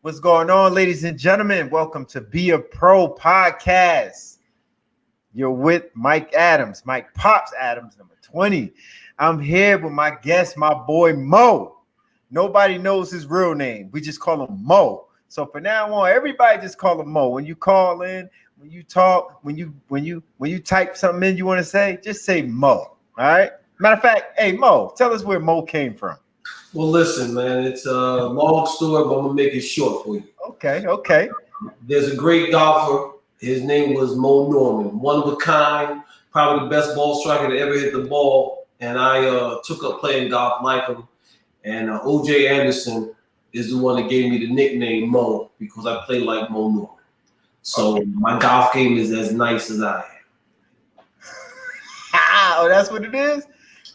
What's going on, ladies and gentlemen? Welcome to Be a Pro Podcast. You're with Mike Adams, Mike Pops Adams, number 20. I'm here with my guest, my boy Mo. Nobody knows his real name. We just call him Mo. So for now on, everybody just call him Mo. When you call in, when you talk, when you type something in you want to say, just say Mo. All right. Matter of fact, hey Mo, tell us where Mo came from. Well, listen, man, it's a long story, but I'm gonna make it short for you. Okay. There's a great golfer. His name was Mo Norman, one of a kind, probably the best ball striker that ever hit the ball. And I took up playing golf like him. And O.J. Anderson is the one that gave me the nickname Mo because I play like Mo Norman. So my golf game is as nice as I am. Oh, that's what it is?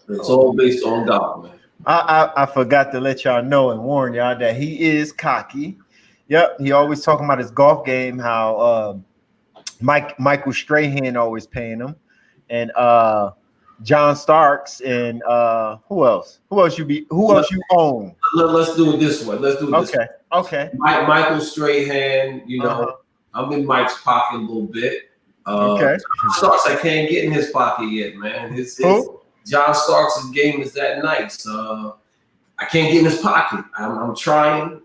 It's all based on golf, man. I forgot to let y'all know and warn y'all that he is cocky. Yep, he always talking about his golf game, how Michael Strahan always paying him, and John Starks, and who else? Who else you own? Let's do it this way. Let's do it this way. Okay. Michael Strahan, I'm in Mike's pocket a little bit. Okay. Starks, I can't get in his pocket yet, man. John Starks' game is that nice. I can't get in his pocket. I'm trying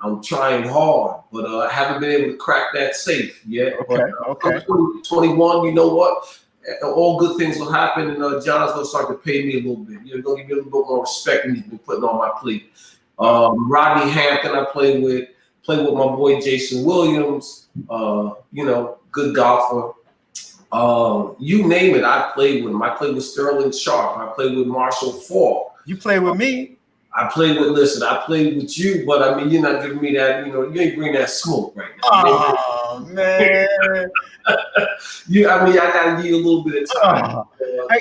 hard, but I haven't been able to crack that safe yet. Okay. 21, you know what? All good things will happen, and John's gonna start to pay me a little bit. You're gonna give me a little bit more respect than he's been putting on my plate. Rodney Hampton, I play with my boy Jason Williams. Good golfer. You name it, I played with him. I played with Sterling Sharp. I played with Marshall Faulk. You play with me? I played with you, but I mean, you're not giving me that, you ain't bring that smoke right now. Oh, man. I gotta give you a little bit of time.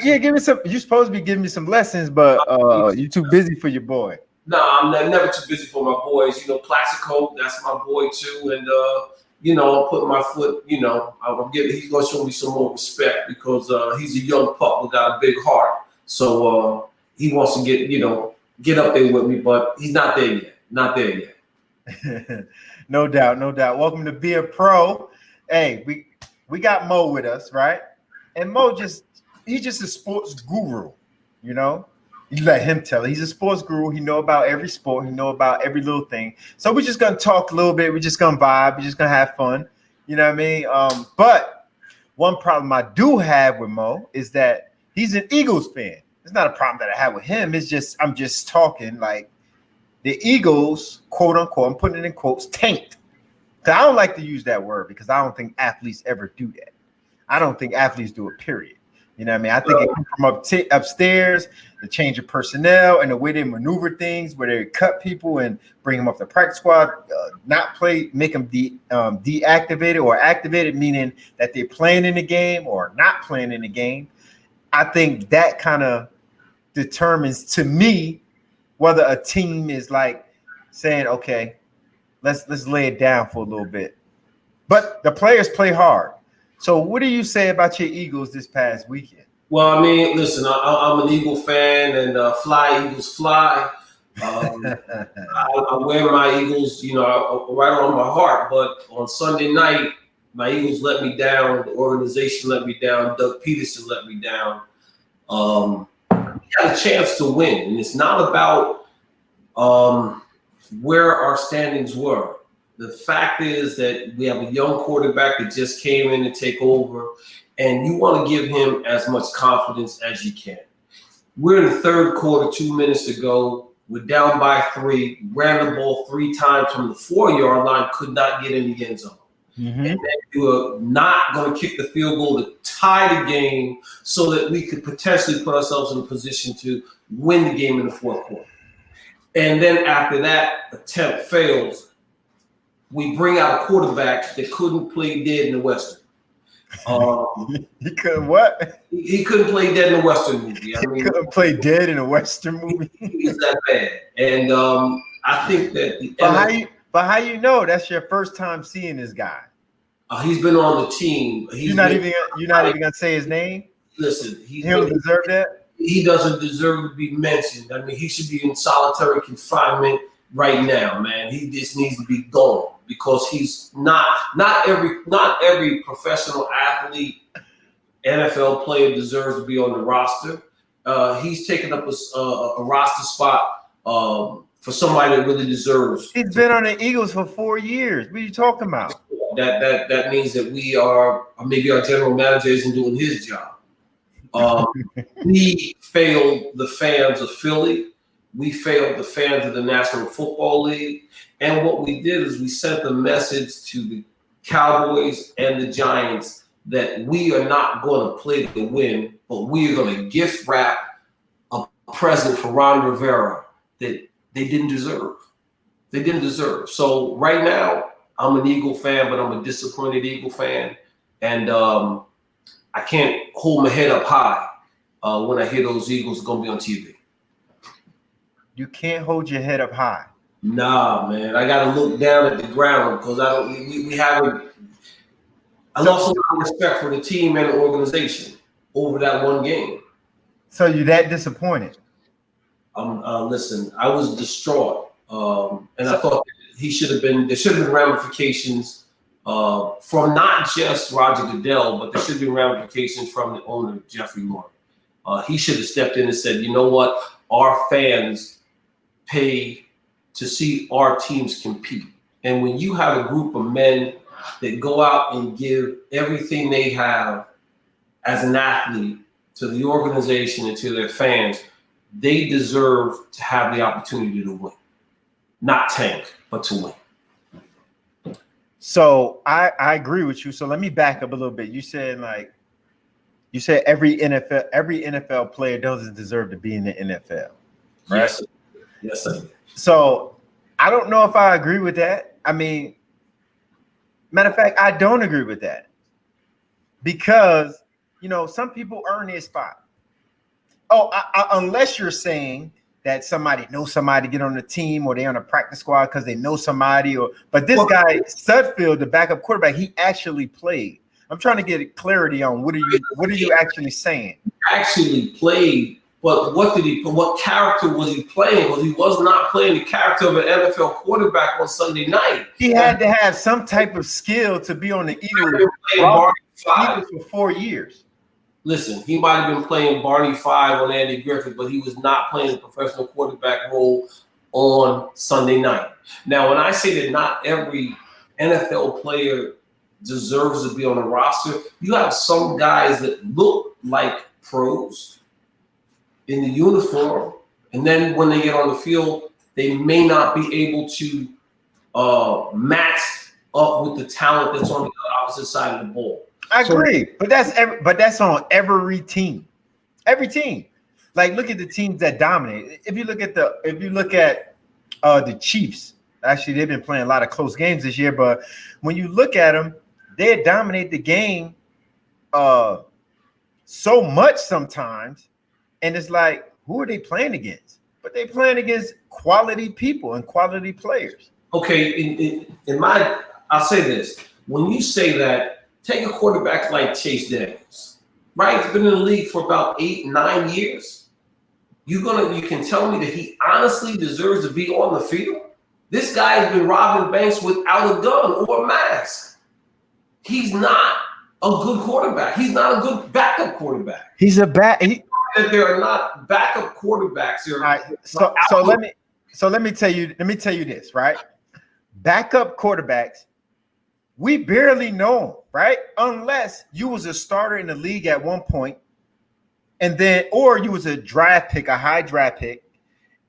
Yeah, give me some. You're supposed to be giving me some lessons, but you're too busy for your boy. No, I'm never too busy for my boys. Plaxico, that's my boy too, and I'm putting my foot, he's going to show me some more respect because he's a young pup who got a big heart. So he wants to get up there with me, but he's not there yet. No doubt. Welcome to Be a Pro. Hey, we got Mo with us, right? And Mo he's just a sports guru, You let him tell it. He's a sports guru. He know about every sport. He know about every little thing. So we're just going to talk a little bit. We're just going to vibe. We're just going to have fun. You know what I mean? But one problem I do have with Mo is that he's an Eagles fan. It's not a problem that I have with him. It's just I'm just talking like the Eagles, quote unquote, I'm putting it in quotes, tanked. I don't like to use that word because I don't think athletes ever do that. I don't think athletes do it, period. You know what I mean? I think it comes from upstairs, the change of personnel and the way they maneuver things, where they cut people and bring them up the practice squad, not play, make them deactivated or activated, meaning that they're playing in the game or not playing in the game. I think that kind of determines to me whether a team is like saying, okay, let's lay it down for a little bit. But the players play hard. So what do you say about your Eagles this past weekend? Well, I mean, listen, I'm an Eagle fan, and fly, Eagles, fly. I wear my Eagles, right on my heart. But on Sunday night, my Eagles let me down. The organization let me down. Doug Peterson let me down. We had a chance to win, and it's not about where our standings were. The fact is that we have a young quarterback that just came in to take over, and you want to give him as much confidence as you can. We're in the third quarter, 2 minutes to go. We're down by 3, ran the ball 3 times from the 4-yard line, could not get in the end zone. Mm-hmm. And then you were not going to kick the field goal to tie the game so that we could potentially put ourselves in a position to win the game in the fourth quarter. And then after that attempt fails, we bring out a quarterback that couldn't play dead in the Western. He couldn't what? He couldn't play dead in the Western movie. He couldn't play dead in a Western movie? He was that bad. And I think that But how you know that's your first time seeing this guy? He's been on the team. You're not even gonna say his name? Listen, he don't deserve that. He doesn't deserve to be mentioned. I mean, he should be in solitary confinement right now, man. He just needs to be gone because he's not every professional athlete, NFL player deserves to be on the roster. He's taken up a roster spot for somebody that really deserves. He's been on the Eagles for 4 years. What are you talking about? That means that maybe our general manager isn't doing his job. We failed the fans of Philly. We failed the fans of the National Football League. And what we did is we sent the message to the Cowboys and the Giants that we are not going to play to win, but we are going to gift wrap a present for Ron Rivera that they didn't deserve. They didn't deserve. So right now, I'm an Eagle fan, but I'm a disappointed Eagle fan. And I can't hold my head up high when I hear those Eagles are going to be on TV. You can't hold your head up high. Nah, man. I got to look down at the ground because we haven't. I lost a lot of respect for the team and the organization over that one game. So you're that disappointed? Listen, I was distraught. And I thought there should have been ramifications from not just Roger Goodell, but there should have been ramifications from the owner, Jeffrey Lurie. He should have stepped in and said, you know what? Our fans pay to see our teams compete. And when you have a group of men that go out and give everything they have as an athlete to the organization and to their fans, they deserve to have the opportunity to win. Not tank, but to win. So I agree with you. So let me back up a little bit. You said every NFL player doesn't deserve to be in the NFL, right? Yes, sir. So I don't know if I agree with that. I mean, matter of fact, I don't agree with that because, some people earn their spot. Oh, unless you're saying that somebody knows somebody to get on the team or they're on a practice squad because they know somebody. But this guy, Sudfeld, the backup quarterback, he actually played. I'm trying to get clarity on what are you actually saying? Actually played, but what character was he playing? Because he was not playing the character of an NFL quarterback on Sunday night. He had to have some type of skill to be on the Eagles for 4 years. Listen, he might have been playing Barney 5 on Andy Griffith, but he was not playing the professional quarterback role on Sunday night. Now, when I say that not every NFL player deserves to be on the roster, you have some guys that look like pros in the uniform, and then when they get on the field, they may not be able to match up with the talent that's on the opposite side of the ball. I agree, but that's on every team. Every team. Like, look at the teams that dominate. If you look at the Chiefs, actually they've been playing a lot of close games this year, but when you look at them, they dominate the game so much sometimes, and it's like, who are they playing against? But they're playing against quality people and quality players. Okay, I'll say this. When you say that, take a quarterback like Chase Daniels, right? He's been in the league for about 8-9 years. You can tell me that he honestly deserves to be on the field? This guy has been robbing banks without a gun or a mask. He's not a good quarterback. He's not a good backup quarterback. He's a that there are not backup quarterbacks here. Right. So let me tell you this, right? Backup quarterbacks, we barely know them, right? Unless you was a starter in the league at one point, or you was a high draft pick,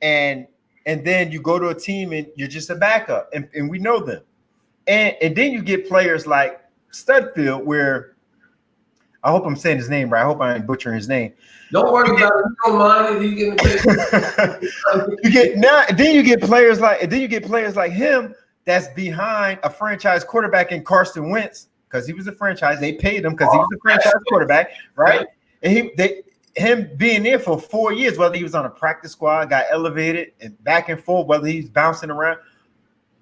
and then you go to a team and you're just a backup, and we know them. And then you get players like Studfield, where I hope I'm saying his name right. I hope I ain't butchering his name. Don't worry about it. You don't mind it. You get players like him that's behind a franchise quarterback in Carson Wentz, because he was a franchise. They paid him because he was a franchise quarterback, right? And him being there for 4 years, whether he was on a practice squad, got elevated and back and forth, whether he's bouncing around.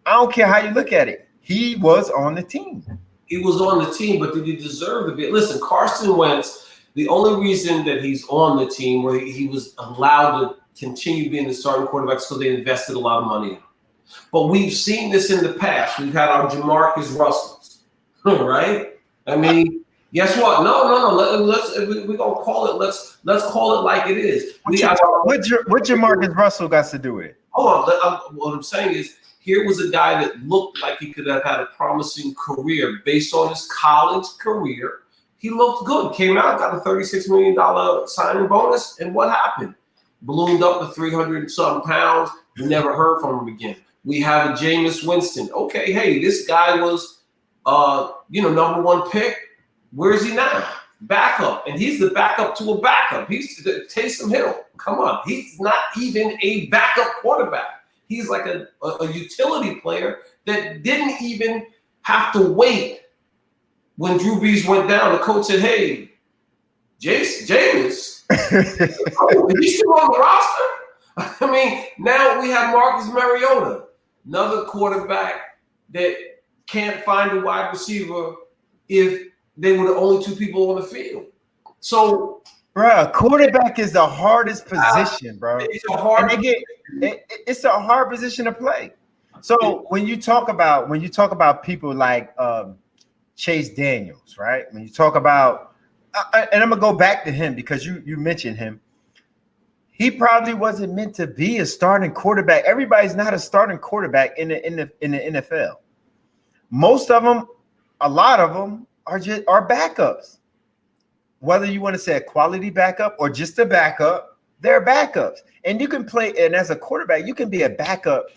I don't care how you look at it. He was on the team. He was on the team, but did he deserve to be? Listen, Carson Wentz, the only reason that he's on the team where he was allowed to continue being the starting quarterback is because they invested a lot of money in him. But we've seen this in the past. We've had our Jamarcus Russells, right? I mean, guess what? No. We're gonna call it. Let's call it like it is. What Jamarcus Russell got to do with it? Hold on. What I'm saying is, here was a guy that looked like he could have had a promising career based on his college career. He looked good. Came out, got a $36 million signing bonus, and what happened? Ballooned up to 300-something pounds. We never heard from him again. We have a Jameis Winston. Okay, hey, this guy was, number one pick. Where is he now? Backup, and he's the backup to a backup. He's Taysom Hill. Come on, he's not even a backup quarterback. He's like a utility player that didn't even have to wait when Drew Brees went down. The coach said, "Hey, Jameis, is he still on the roster?" I mean, now we have Marcus Mariota, another quarterback that can't find a wide receiver if they were the only two people on the field. So, bro, quarterback is the hardest position, bro. It's a hard position to play. So when you talk about people like Chase Daniels, right? When you talk about, and I'm gonna go back to him because you mentioned him. He probably wasn't meant to be a starting quarterback. Everybody's not a starting quarterback in the NFL. Most of them, a lot of them are backups. Whether you want to say a quality backup or just a backup, they're backups. And you can play, and as a quarterback, you can be a backup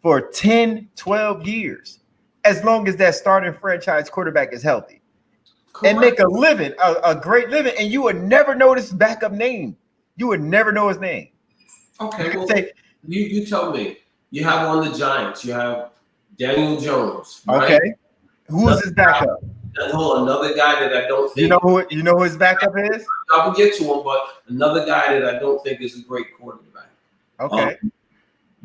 for 10, 12 years, as long as that starting franchise quarterback is healthy. Correct. And make a living, a great living, and you would never know this backup name. You would never know his name. Okay, you tell me. You have on the Giants. You have Daniel Jones. Right? Okay, who is his backup? Another guy that I don't think. You know who his backup is? I will get to him, but another guy that I don't think is a great quarterback. Okay.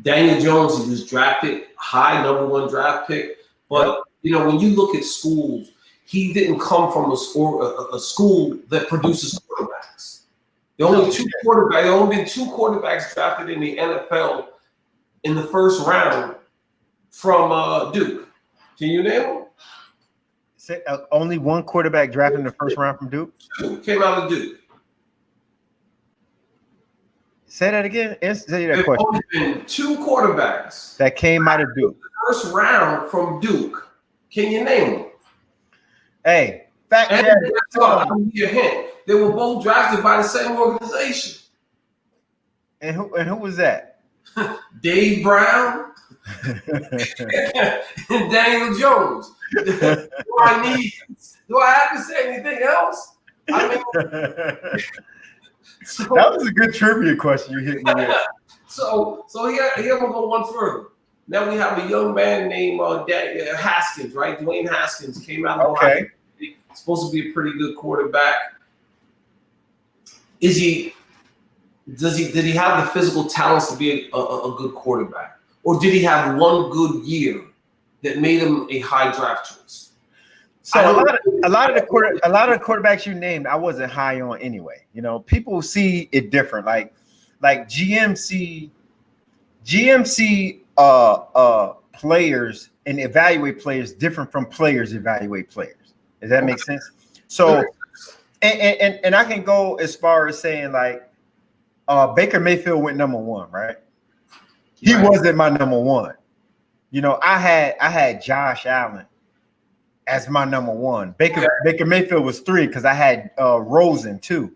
Daniel Jones, he was drafted high, number one draft pick. But when you look at schools, he didn't come from a school that produces quarterbacks. There only been two quarterbacks drafted in the NFL in the first round from Duke. Can you name them? Only one quarterback drafted in the first round from Duke? Came out of Duke. Say that again. Say that question. Only been two quarterbacks that came out of Duke. First round from Duke. Can you name them? Hey, fact check. I'll give you a hint. They were both drafted by the same organization. And who was that? Dave Brown and Daniel Jones. Do I have to say anything else? I mean, that was a good trivia question you hit me with. So here I'm gonna go one further. Now we have a young man named Haskins, right? Dwayne Haskins came out of Ohio. He's supposed to be a pretty good quarterback. Did he have the physical talents to be a good quarterback? Or did he have one good year that made him a high draft choice? So a lot of the quarterbacks you named, I wasn't high on anyway. People see it different. Like GMC players and evaluate players different from players evaluate players. Does that make sense? So and I can go as far as saying like Baker Mayfield went number one, right? He wasn't my number one. I had Josh Allen as my number one. Baker Mayfield was 3 because I had Rosen 2.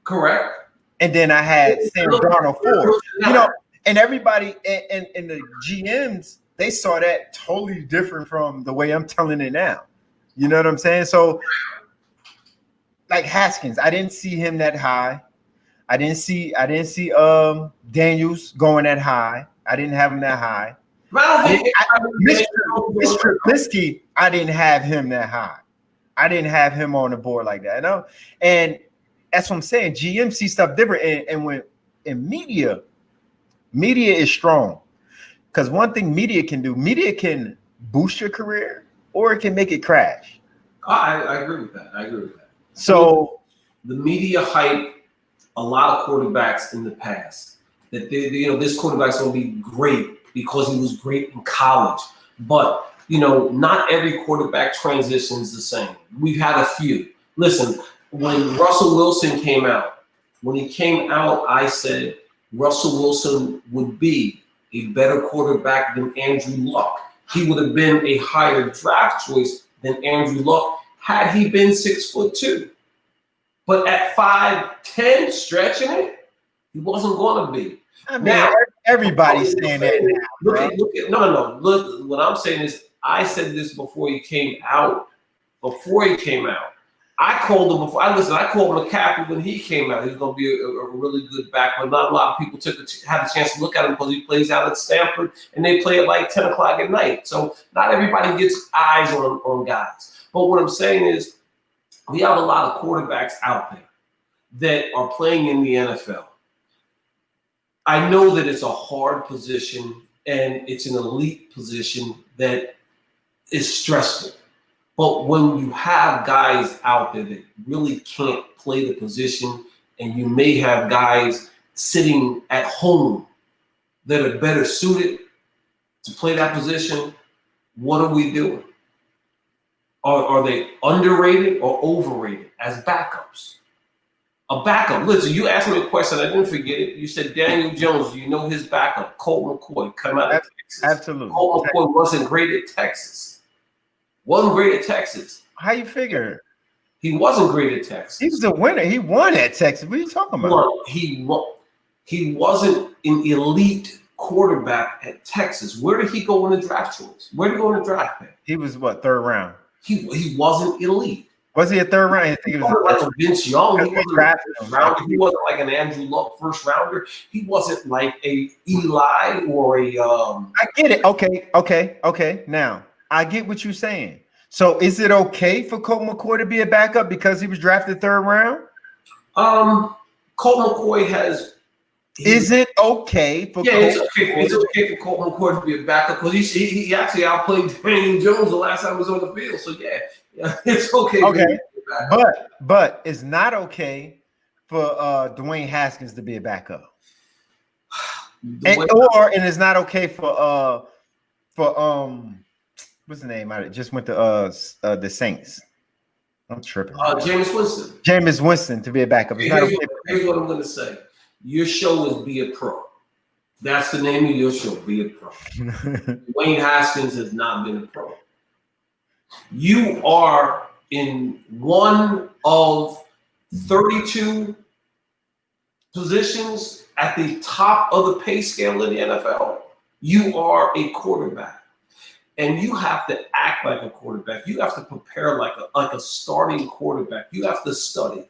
Correct. And then I had Sam Darnold 4. And everybody and the GMs, they saw that totally different from the way I'm telling it now. You know what I'm saying? So like Haskins, I didn't see him that high. I didn't see Daniels going that high. I didn't have him that high. Mr. Trubisky, I didn't have him that high. I didn't have him on the board like that. And that's what I'm saying. GM see stuff different. And when in media is strong. Because one thing media can boost your career or it can make it crash. I agree with that. So the media hype a lot of quarterbacks in the past that this quarterback's going to be great because he was great in college. But, you know, not every quarterback transitions the same. We've had a few. Listen, when Russell Wilson came out, I said Russell Wilson would be a better quarterback than Andrew Luck. He would have been a higher draft choice than Andrew Luck had he been 6'2". But at 5'10", stretching it, he wasn't going to be. I mean, now, everybody's saying that now. No. Look, what I'm saying is, I said this before he came out. I called him before. I called McCaffrey when he came out. He was going to be a really good back, but not a lot of people had a chance to look at him because he plays out at Stanford and they play at like 10 o'clock at night. So not everybody gets eyes on guys. But what I'm saying is, we have a lot of quarterbacks out there that are playing in the NFL. I know that it's a hard position and it's an elite position that is stressful. But when you have guys out there that really can't play the position, and you may have guys sitting at home that are better suited to play that position, what are we doing? Are they underrated or overrated as backups? A backup. Listen, you asked me a question. I didn't forget it. You said Daniel Jones. Do you know his backup? Colt McCoy. Come out of Texas. Absolutely. Colt McCoy wasn't great at Texas. Wasn't great at Texas. How you figure? He wasn't great at Texas. He was a winner. He won at Texas. What are you talking about? He wasn't an elite quarterback at Texas. Where did he go in the draft choice? Where did he go in the draft pick? He was what, third round? He wasn't elite. Was he a third round? I think he wasn't like a Vince Young. He wasn't like an Andrew Luck first rounder. He wasn't like a Eli or a. I get it. Okay. Now I get what you're saying. So is it okay for Colt McCoy to be a backup because he was drafted third round? Colt McCoy has. Is it okay for? Yeah, it's okay for Colt McCoy to be a backup because he actually outplayed Daniel Jones the last time he was on the field. So yeah, it's okay. Okay, but it's not okay for Dwayne Haskins to be a backup, and it's not okay for what's the name? I just went to the Saints. I'm tripping. Jameis Winston to be a backup. Here's what I'm going to say. Your show is Be a Pro. That's the name of your show, Be a Pro. Dwayne Haskins has not been a pro. You are in one of 32 positions at the top of the pay scale in the NFL. You are a quarterback. And you have to act like a quarterback. You have to prepare like a starting quarterback. You have to study.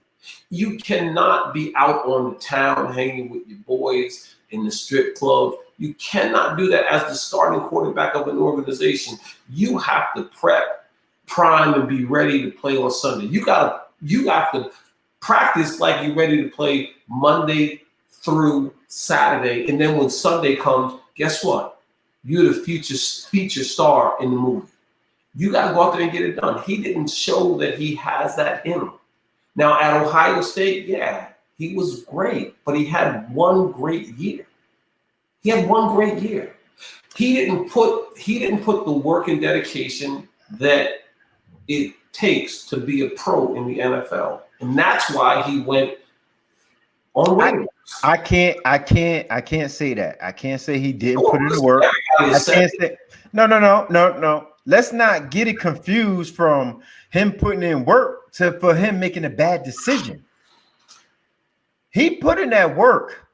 You cannot be out on the town hanging with your boys in the strip club. You cannot do that as the starting quarterback of an organization. You have to prep, prime, and be ready to play on Sunday. You have to practice like you're ready to play Monday through Saturday. And then when Sunday comes, guess what? You're the feature star in the movie. You got to go out there and get it done. He didn't show that he has that in him. Now at Ohio State, yeah, he was great, but he had one great year. He didn't put the work and dedication that it takes to be a pro in the NFL, and that's why he went on waivers. I can't say that. I can't say he didn't put in the work. I can't say no. Let's not get it confused from him putting in work for him making a bad decision. He put in that work.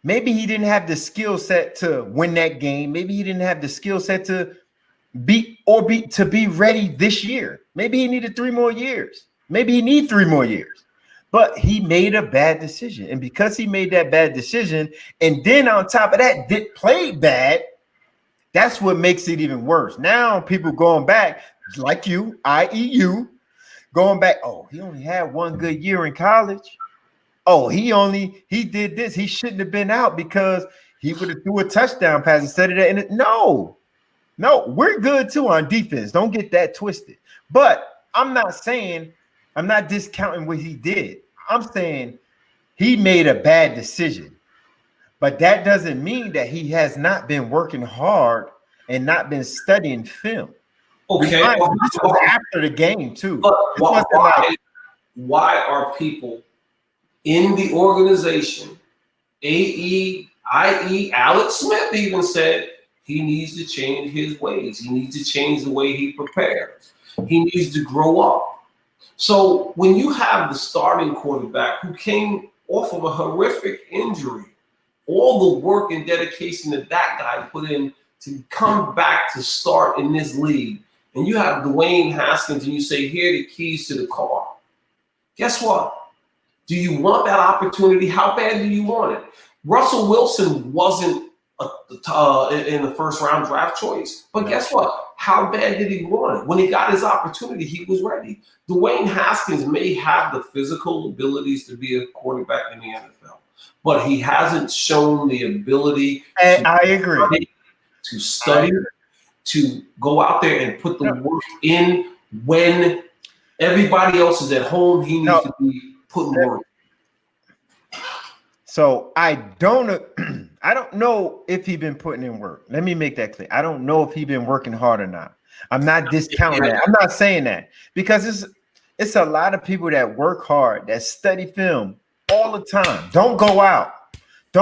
Maybe he didn't have the skill set to win that game. Maybe he didn't have the skill set to be ready this year. Maybe he needed 3 more years. Maybe he needs 3 more years. But he made a bad decision. And because he made that bad decision, and then on top of that, played bad, that's what makes it even worse. Now people going back, like you, i.e. you, going back, oh, he only had 1 good year in college. Oh, he did this. He shouldn't have been out because he would have threw a touchdown pass instead of that. And no, we're good too on defense. Don't get that twisted. But I'm not discounting what he did. I'm saying he made a bad decision. But that doesn't mean that he has not been working hard and not been studying film. Okay. This was after the game too. But why are people in the organization, i.e. Alex Smith even said he needs to change his ways. He needs to change the way he prepares. He needs to grow up. So when you have the starting quarterback who came off of a horrific injury, all the work and dedication that guy put in to come back to start in this league, and you have Dwayne Haskins and you say, here are the keys to the car. Guess what? Do you want that opportunity? How bad do you want it? Russell Wilson wasn't in the first round draft choice, but guess what? How bad did he want it? When he got his opportunity, he was ready. Dwayne Haskins may have the physical abilities to be a quarterback in the NFL, but he hasn't shown the ability to study, to go out there and put the work in when everybody else is at home. He needs to be putting work. So I don't know if he's been putting in work. Let me make that clear. I don't know if he's been working hard or not. I'm not discounting that. I'm not saying that because it's a lot of people that work hard, that study film all the time. Don't go out to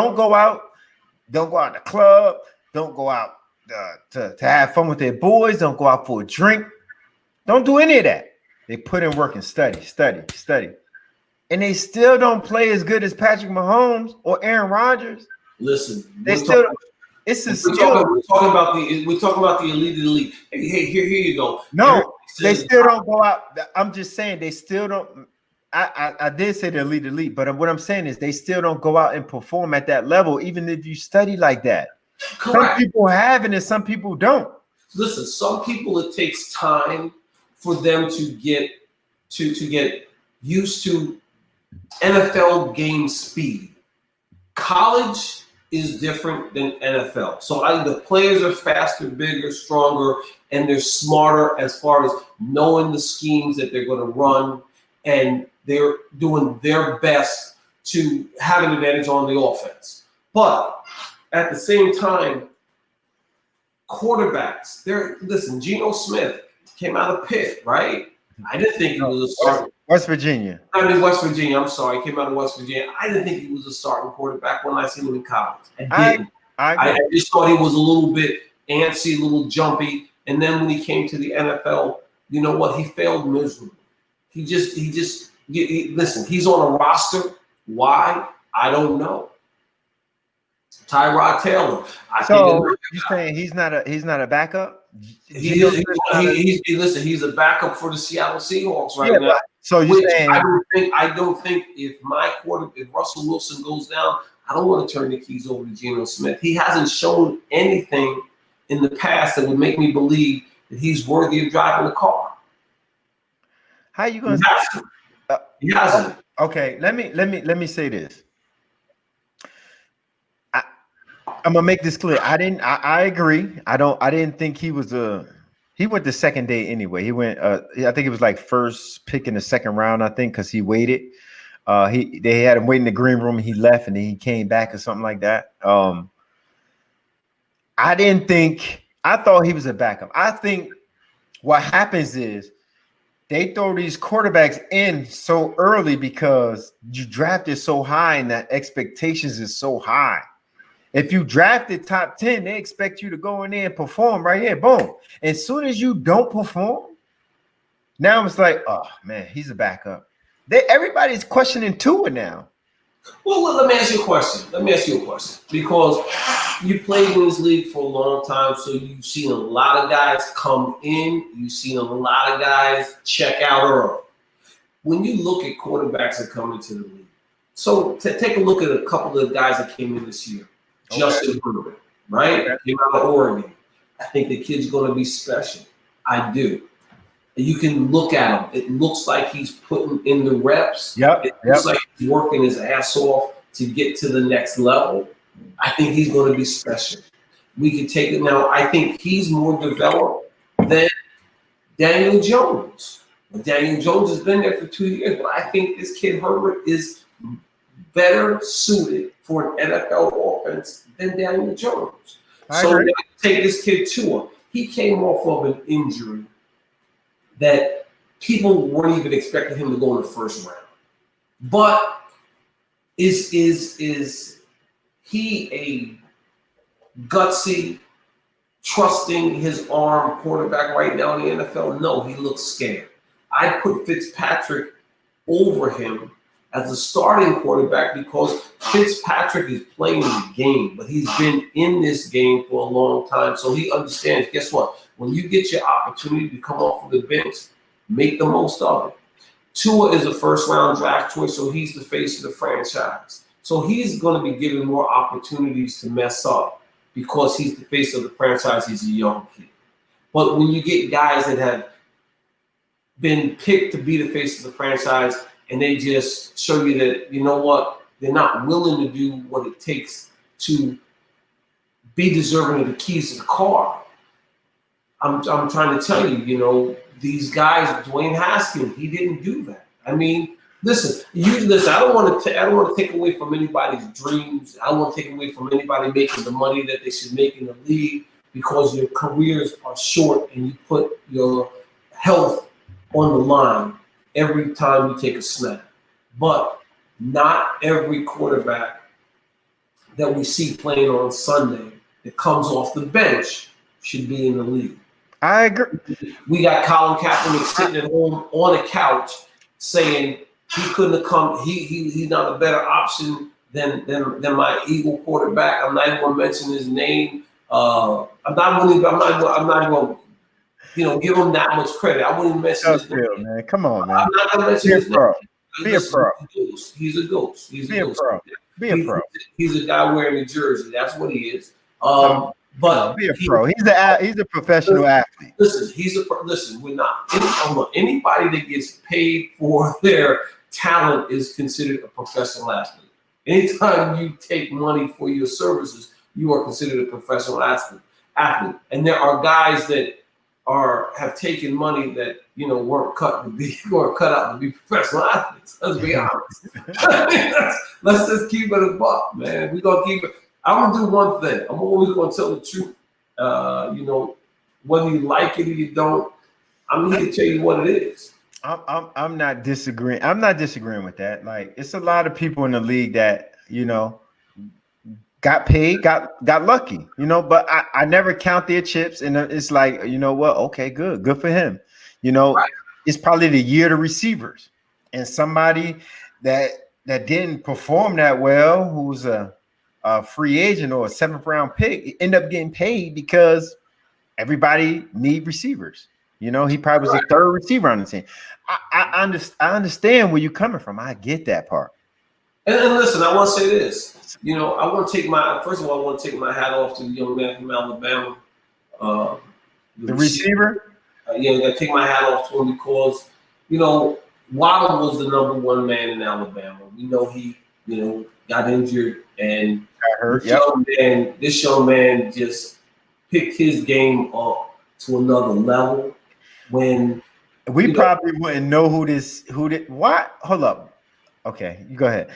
the club. Don't go out to have fun with their boys. Don't go out for a drink. Don't do any of that. They put in work and study. And they still don't play as good as Patrick Mahomes or Aaron Rodgers. Listen, we're talking about the elite of the league. Hey, here you go. No, they still don't go out. I'm just saying they still don't. I did say the elite, but what I'm saying is they still don't go out and perform at that level, even if you study like that. Correct. Some people have it and some people don't. Listen, some people it takes time for them to get used to NFL game speed. College is different than NFL. So the players are faster, bigger, stronger, and they're smarter as far as knowing the schemes that they're going to run, and they're doing their best to have an advantage on the offense. But at the same time, quarterbacks, listen, Geno Smith came out of Pitt, right? I didn't think he was a starter. West Virginia. West Virginia. I'm sorry. He came out of West Virginia. I didn't think he was a starting quarterback when I seen him in college. I didn't. I just thought he was a little bit antsy, a little jumpy. And then when he came to the NFL, you know what? He failed miserably. Listen, he's on a roster. Why? I don't know. Tyrod Taylor. You're saying he's not a backup? Listen, he's a backup for the Seattle Seahawks right now. So you're saying I don't think if Russell Wilson goes down, I don't want to turn the keys over to Geno Smith. He hasn't shown anything in the past that would make me believe that he's worthy of driving the car. How are you going to? He hasn't. Okay, let me say this. I'm gonna make this clear. I agree. I didn't think he was he went the second day anyway. He went I think it was like first pick in the second round, I think, because he waited. They had him wait in the green room and he left and then he came back or something like that. I thought he was a backup. I think what happens is they throw these quarterbacks in so early because you drafted so high and that expectations is so high. If you drafted top 10, they expect you to go in there and perform right here. Boom. As soon as you don't perform, now it's like, oh man, he's a backup. Everybody's questioning Tua now. Well, let me ask you a question. Because you played in this league for a long time, so you've seen a lot of guys come in. You've seen a lot of guys check out early. When you look at quarterbacks that come into the league, so take a look at a couple of the guys that came in this year. Okay. Justin Herbert, right? Okay. Came out of Oregon. I think the kid's going to be special. I do. You can look at him. It looks like he's putting in the reps. It looks like he's working his ass off to get to the next level. I think he's going to be special. We can take it now. I think he's more developed than Daniel Jones. Daniel Jones has been there for 2 years, but I think this kid Herbert is better suited for an NFL offense than Daniel Jones. I So agree. take this kid Tua. He came off of an injury that people weren't even expecting him to go in the first round. But is he a gutsy, trusting his arm quarterback right now in the NFL? No, he looks scared. I put Fitzpatrick over him as a starting quarterback because Fitzpatrick is playing the game, but he's been in this game for a long time, so he understands. Guess what? When you get your opportunity to come off of the bench, make the most of it. Tua is a first-round draft choice, so he's the face of the franchise. So he's going to be given more opportunities to mess up because he's the face of the franchise. He's a young kid. But when you get guys that have been picked to be the face of the franchise and they just show you that, you know what, they're not willing to do what it takes to be deserving of the keys to the car. I'm trying to tell you, you know, these guys, Dwayne Haskins, he didn't do that. I mean, listen. I don't want to take away from anybody's dreams. I don't want to take away from anybody making the money that they should make in the league because your careers are short and you put your health on the line every time you take a snap. But not every quarterback that we see playing on Sunday that comes off the bench should be in the league. I agree. We got Colin Kaepernick sitting at home on a couch saying he couldn't have come. He's not a better option than my Eagle quarterback. I'm not even going to mention his name. I'm not going to give him that much credit. I wouldn't even mention his name. Man. Come on, man. I'm not going to mention his name. Be a pro. He's a ghost. He's a pro. Be a pro. He's a guy wearing a jersey. That's what he is. But be a pro. He's a professional athlete. Listen. We're not anybody that gets paid for their talent is considered a professional athlete. Anytime you take money for your services, you are considered a professional athlete. And there are guys that have taken money that weren't cut out to be professional athletes. Let's be honest. Let's just keep it a buck, man. We're gonna keep it. I'm gonna do one thing. I'm always gonna tell the truth. Whether you like it or you don't, I'm here to tell you what it is. I'm not disagreeing. I'm not disagreeing with that. Like, it's a lot of people in the league that got paid, got lucky. But I never count their chips, and it's like, you know what? Okay, good for him. Right. It's probably the year of the receivers, and somebody that didn't perform that well, who's a free agent or a 7th round pick, end up getting paid because everybody need receivers. He probably was the 3rd receiver on the team. I understand where you're coming from. I get that part. And listen, I want to say this. I want to take my hat off to the young man from Alabama. The receiver? I got to take my hat off to him because, Waddle was the #1 man in Alabama. We know he, got injured, and this young man just picked his game up to another level. When we probably wouldn't know what? Hold up. Okay, you go ahead.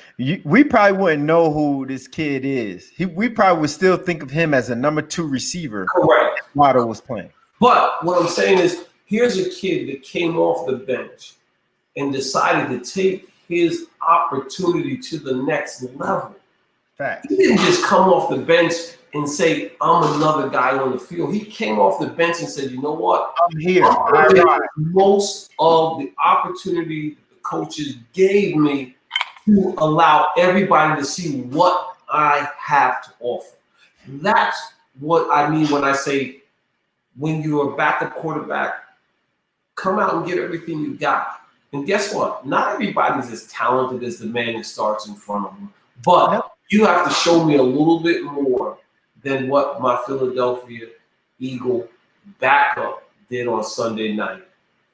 We probably wouldn't know who this kid is. We probably would still think of him as a #2 receiver. Correct. Waddle was playing. But what I'm saying is, here's a kid that came off the bench and decided to take his opportunity to the next level. Fact. He didn't just come off the bench and say, I'm another guy on the field. He came off the bench and said, you know what? I'm here. Most of the opportunity the coaches gave me to allow everybody to see what I have to offer. That's what I mean when I say, when you're a backup quarterback, come out and get everything you got. And guess what? Not everybody's as talented as the man that starts in front of them. But you have to show me a little bit more than what my Philadelphia Eagle backup did on Sunday night.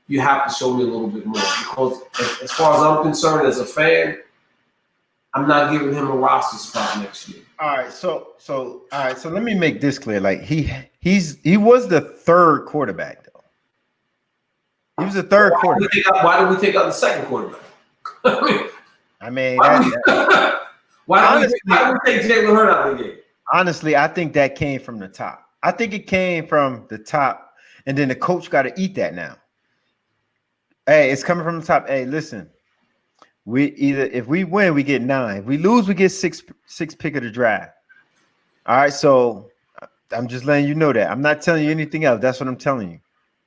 You have to show me a little bit more, because as far as I'm concerned, as a fan, I'm not giving him a roster spot next year. All right, so let me make this clear. Like, he was the 3rd quarterback, though. He was the 3rd quarterback. Why did we take out the 2nd quarterback? Why do we take Jalen Hurts out of the game? Honestly, I think that came from the top. I think it came from the top, and then the coach got to eat that now. Hey, it's coming from the top. Hey, listen, if we win, we get 9. If we lose, we get six pick of the draft. All right, so I'm just letting you know that. I'm not telling you anything else. That's what I'm telling you.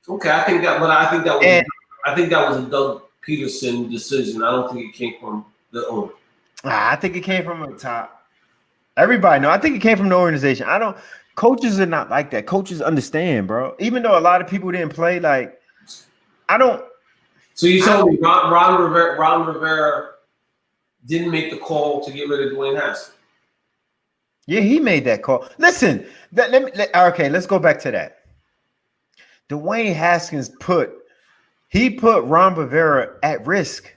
Okay, I think that was a Doug Peterson decision. I don't think it came from the owner. I think it came from the top. Everybody know. I think it came from the organization. Coaches are not like that. Coaches understand, bro. Even though a lot of people didn't play, like, I don't. So you told me Ron Rivera didn't make the call to get rid of Dwayne Haskins. Yeah, he made that call. Listen, let's go back to that. Dwayne Haskins put Ron Rivera at risk.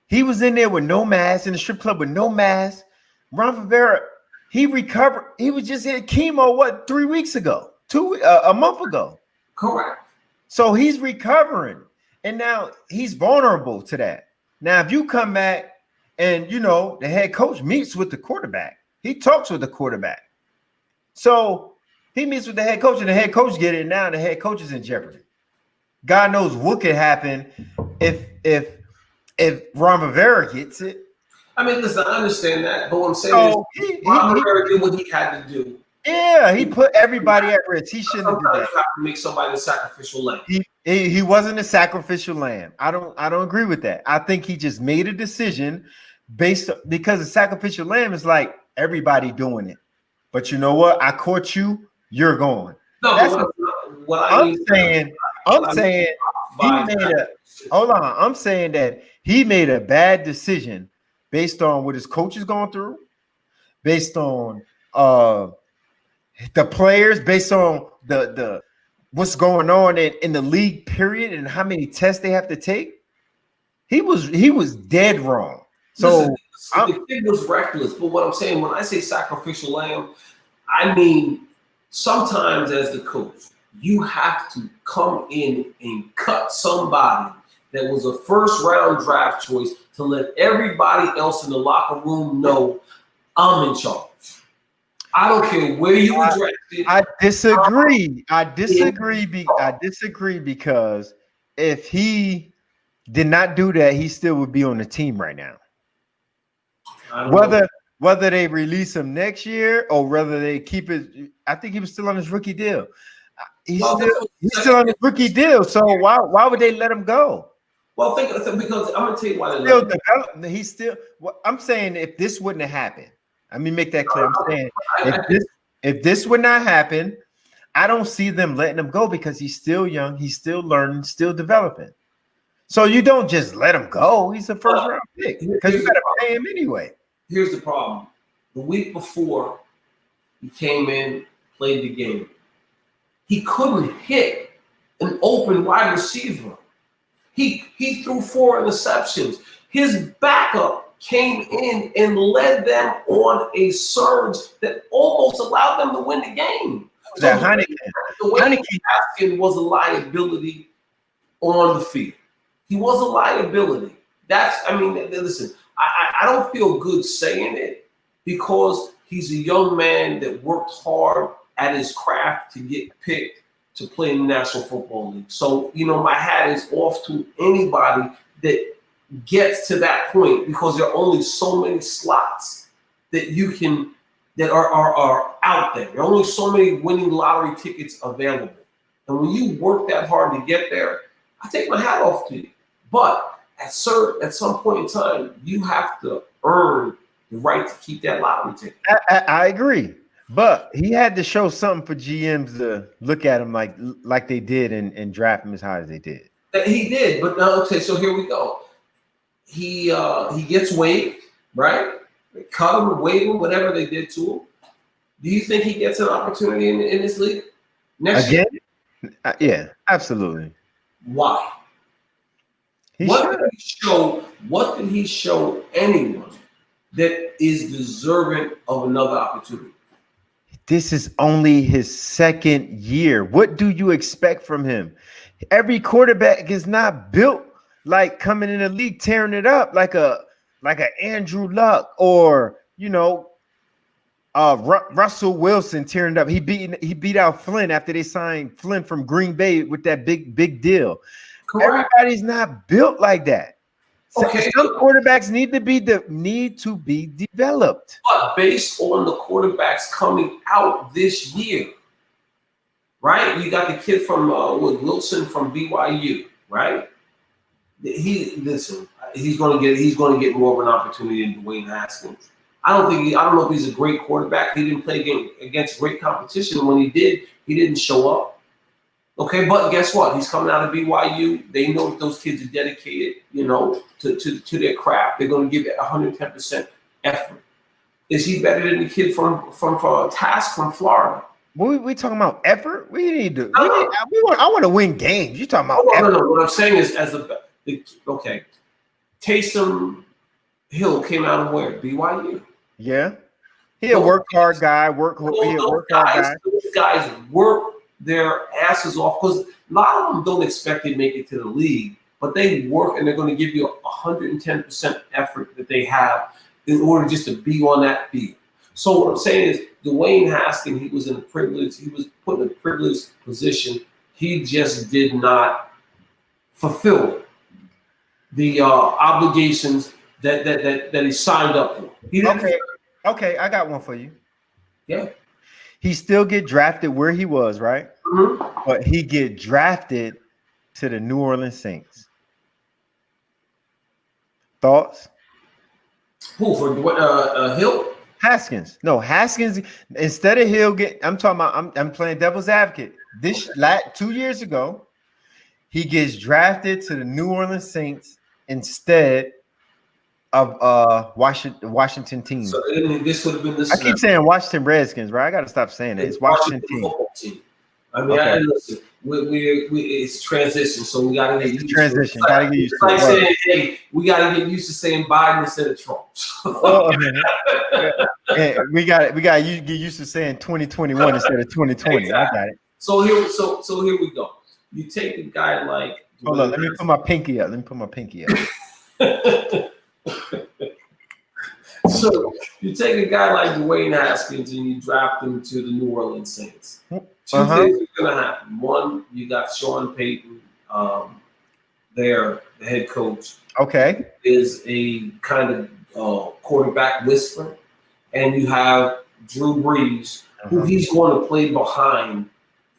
He was in there with no mask, in the strip club with no mask. Ron Rivera, he recovered. He was just in chemo, 3 weeks ago? A month ago. Correct. So he's recovering. And now he's vulnerable to that. Now, if you come back and, the head coach meets with the quarterback, he talks with the quarterback. So he meets with the head coach, and the head coach get it. Now the head coach is in jeopardy. God knows what could happen if Ron Rivera gets it. I mean, listen, I understand that, but what I'm saying is Ron Rivera did what he had to do. Yeah, he put everybody at risk. He shouldn't have done that. You have to make somebody a sacrificial lamb. He wasn't a sacrificial lamb. I don't agree with that. I think he just made a decision because a sacrificial lamb is like everybody doing it. But you know what? I caught you. You're going. No, I'm saying I'm saying that he made a bad decision based on what his coach is going through, based on the players, based on the what's going on in the league period and how many tests they have to take. He was dead wrong. So the kid was reckless. But what I'm saying, when I say sacrificial lamb, I mean sometimes as the coach, you have to come in and cut somebody that was a first-round draft choice to let everybody else in the locker room know I'm in charge. I don't care where you were drafted. I disagree. I disagree because if he did not do that, he still would be on the team right now. Whether they release him next year or whether they keep it, I think he was still on his rookie deal. He's still on his rookie deal. So why would they let him go? Well, because I'm gonna tell you why they let him go. I'm saying if this wouldn't have happened, let me make that clear. I'm saying if this would not happen, I don't see them letting him go because he's still young, he's still learning, still developing. So you don't just let him go. He's a first round pick because you got to pay him anyway. Here's the problem. The week before he came in, played the game, he couldn't hit an open wide receiver. He threw 4 interceptions. His backup came in and led them on a surge that almost allowed them to win the game. So Dwayne Haskins was a liability on the field. He was a liability. Listen, I don't feel good saying it because he's a young man that worked hard at his craft to get picked to play in the National Football League. So, my hat is off to anybody that gets to that point because there are only so many slots that are out there. There are only so many winning lottery tickets available. And when you work that hard to get there, I take my hat off to you. But at some point in time, you have to earn the right to keep that lottery ticket. I agree. But he had to show something for GMs to look at him like they did and draft him as high as they did. He did, but okay, so here we go. He gets waived, right? They cut him, waive him, whatever they did to him. Do you think he gets an opportunity in this league next year? Yeah, absolutely. Why? What did he show anyone that is deserving of another opportunity? This is only his second year. What do you expect from him? Every quarterback is not built like coming in the league, tearing it up like a Andrew Luck or you know, Russell Wilson tearing it up. He beat out Flynn after they signed Flynn from Green Bay with that big deal. Correct. Everybody's not built like that. Okay. Some quarterbacks need to be developed. But based on the quarterbacks coming out this year, right? You got the kid from with Wilson from BYU, right? He's going to get more of an opportunity than Dwayne Haskins. I don't know if he's a great quarterback. He didn't play against great competition. When he did, he didn't show up. Okay, but guess what? He's coming out of BYU. They know that those kids are dedicated, you know, to their craft. They're going to give it 110% effort. Is he better than the kid from Task from Florida? We talking about effort? I want to win games. You talking about effort? No. What I'm saying is, Taysom Hill came out of where? BYU. Yeah, he a work hard guy. Those guys work their asses off because a lot of them don't expect to make it to the league, but they work and they're going to give you 110% effort that they have in order just to be on that field. So what I'm saying is, Dwayne Haskins, he was put in a privileged position. He just did not fulfill the obligations that he signed up for. Okay, I got one for you. Yeah. He still get drafted where he was, right? Mm-hmm. But he get drafted to the New Orleans Saints. Thoughts? Who, for Hill? Haskins. No, Haskins. Instead of Hill I'm talking about. I'm playing devil's advocate. 2 years ago, he gets drafted to the New Orleans Saints instead of Washington team. So this would have been this. I keep saying Washington Redskins, right? I got to stop saying it. It's Washington team. I mean, okay. Listen, it's transition, so we got to get used to it. Transition. Got to get used to it. Like saying, hey, we got to get used to saying Biden instead of Trump. We got to get used to saying 2021 instead of 2020. Exactly. I got it. So here we go. You take a guy like. Hold on, let me put my pinky up. So you take a guy like Dwayne Haskins and you draft him to the New Orleans Saints. Two things are going to happen. One, you got Sean Payton, the head coach. Okay. Is a kind of quarterback whisperer. And you have Drew Brees, who he's going to play behind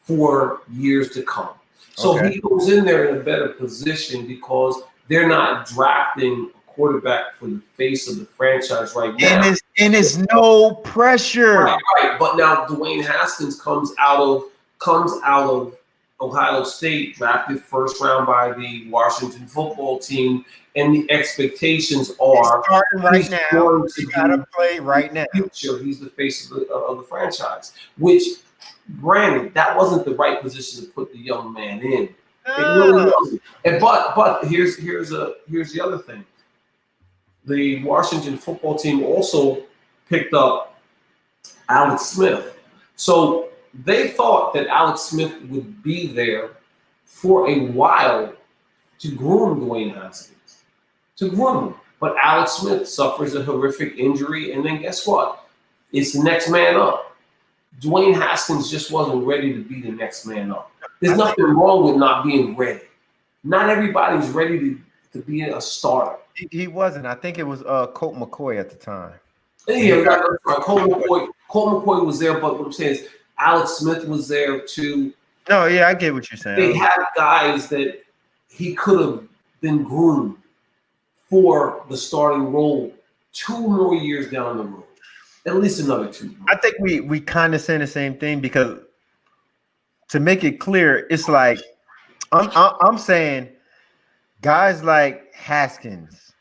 for years to come. So he goes in there in a better position because they're not drafting a quarterback for the face of the franchise right now. And it's no pressure. Right. But now Dwayne Haskins comes out of Ohio State, drafted first round by the Washington football team, and the expectations are starting right now. He got to play right now. He's the face of the franchise, which, granted, that wasn't the right position to put the young man in. It really wasn't. But here's the other thing. The Washington football team also picked up Alex Smith. So they thought that Alex Smith would be there for a while to groom Dwayne Haskins, to groom him. But Alex Smith suffers a horrific injury, and then guess what? It's the next man up. Dwayne Haskins just wasn't ready to be the next man up. There's nothing wrong with not being ready. Not everybody's ready to be a starter. He wasn't. I think it was Colt McCoy at the time. Yeah, Colt McCoy was there, but what I'm saying is Alex Smith was there too. No, yeah, I get what you're saying. They had guys that he could have been groomed for the starting role 2 more years down the road. At least another 2 more. I think we kind of saying the same thing because to make it clear, it's like I'm saying guys like Haskins,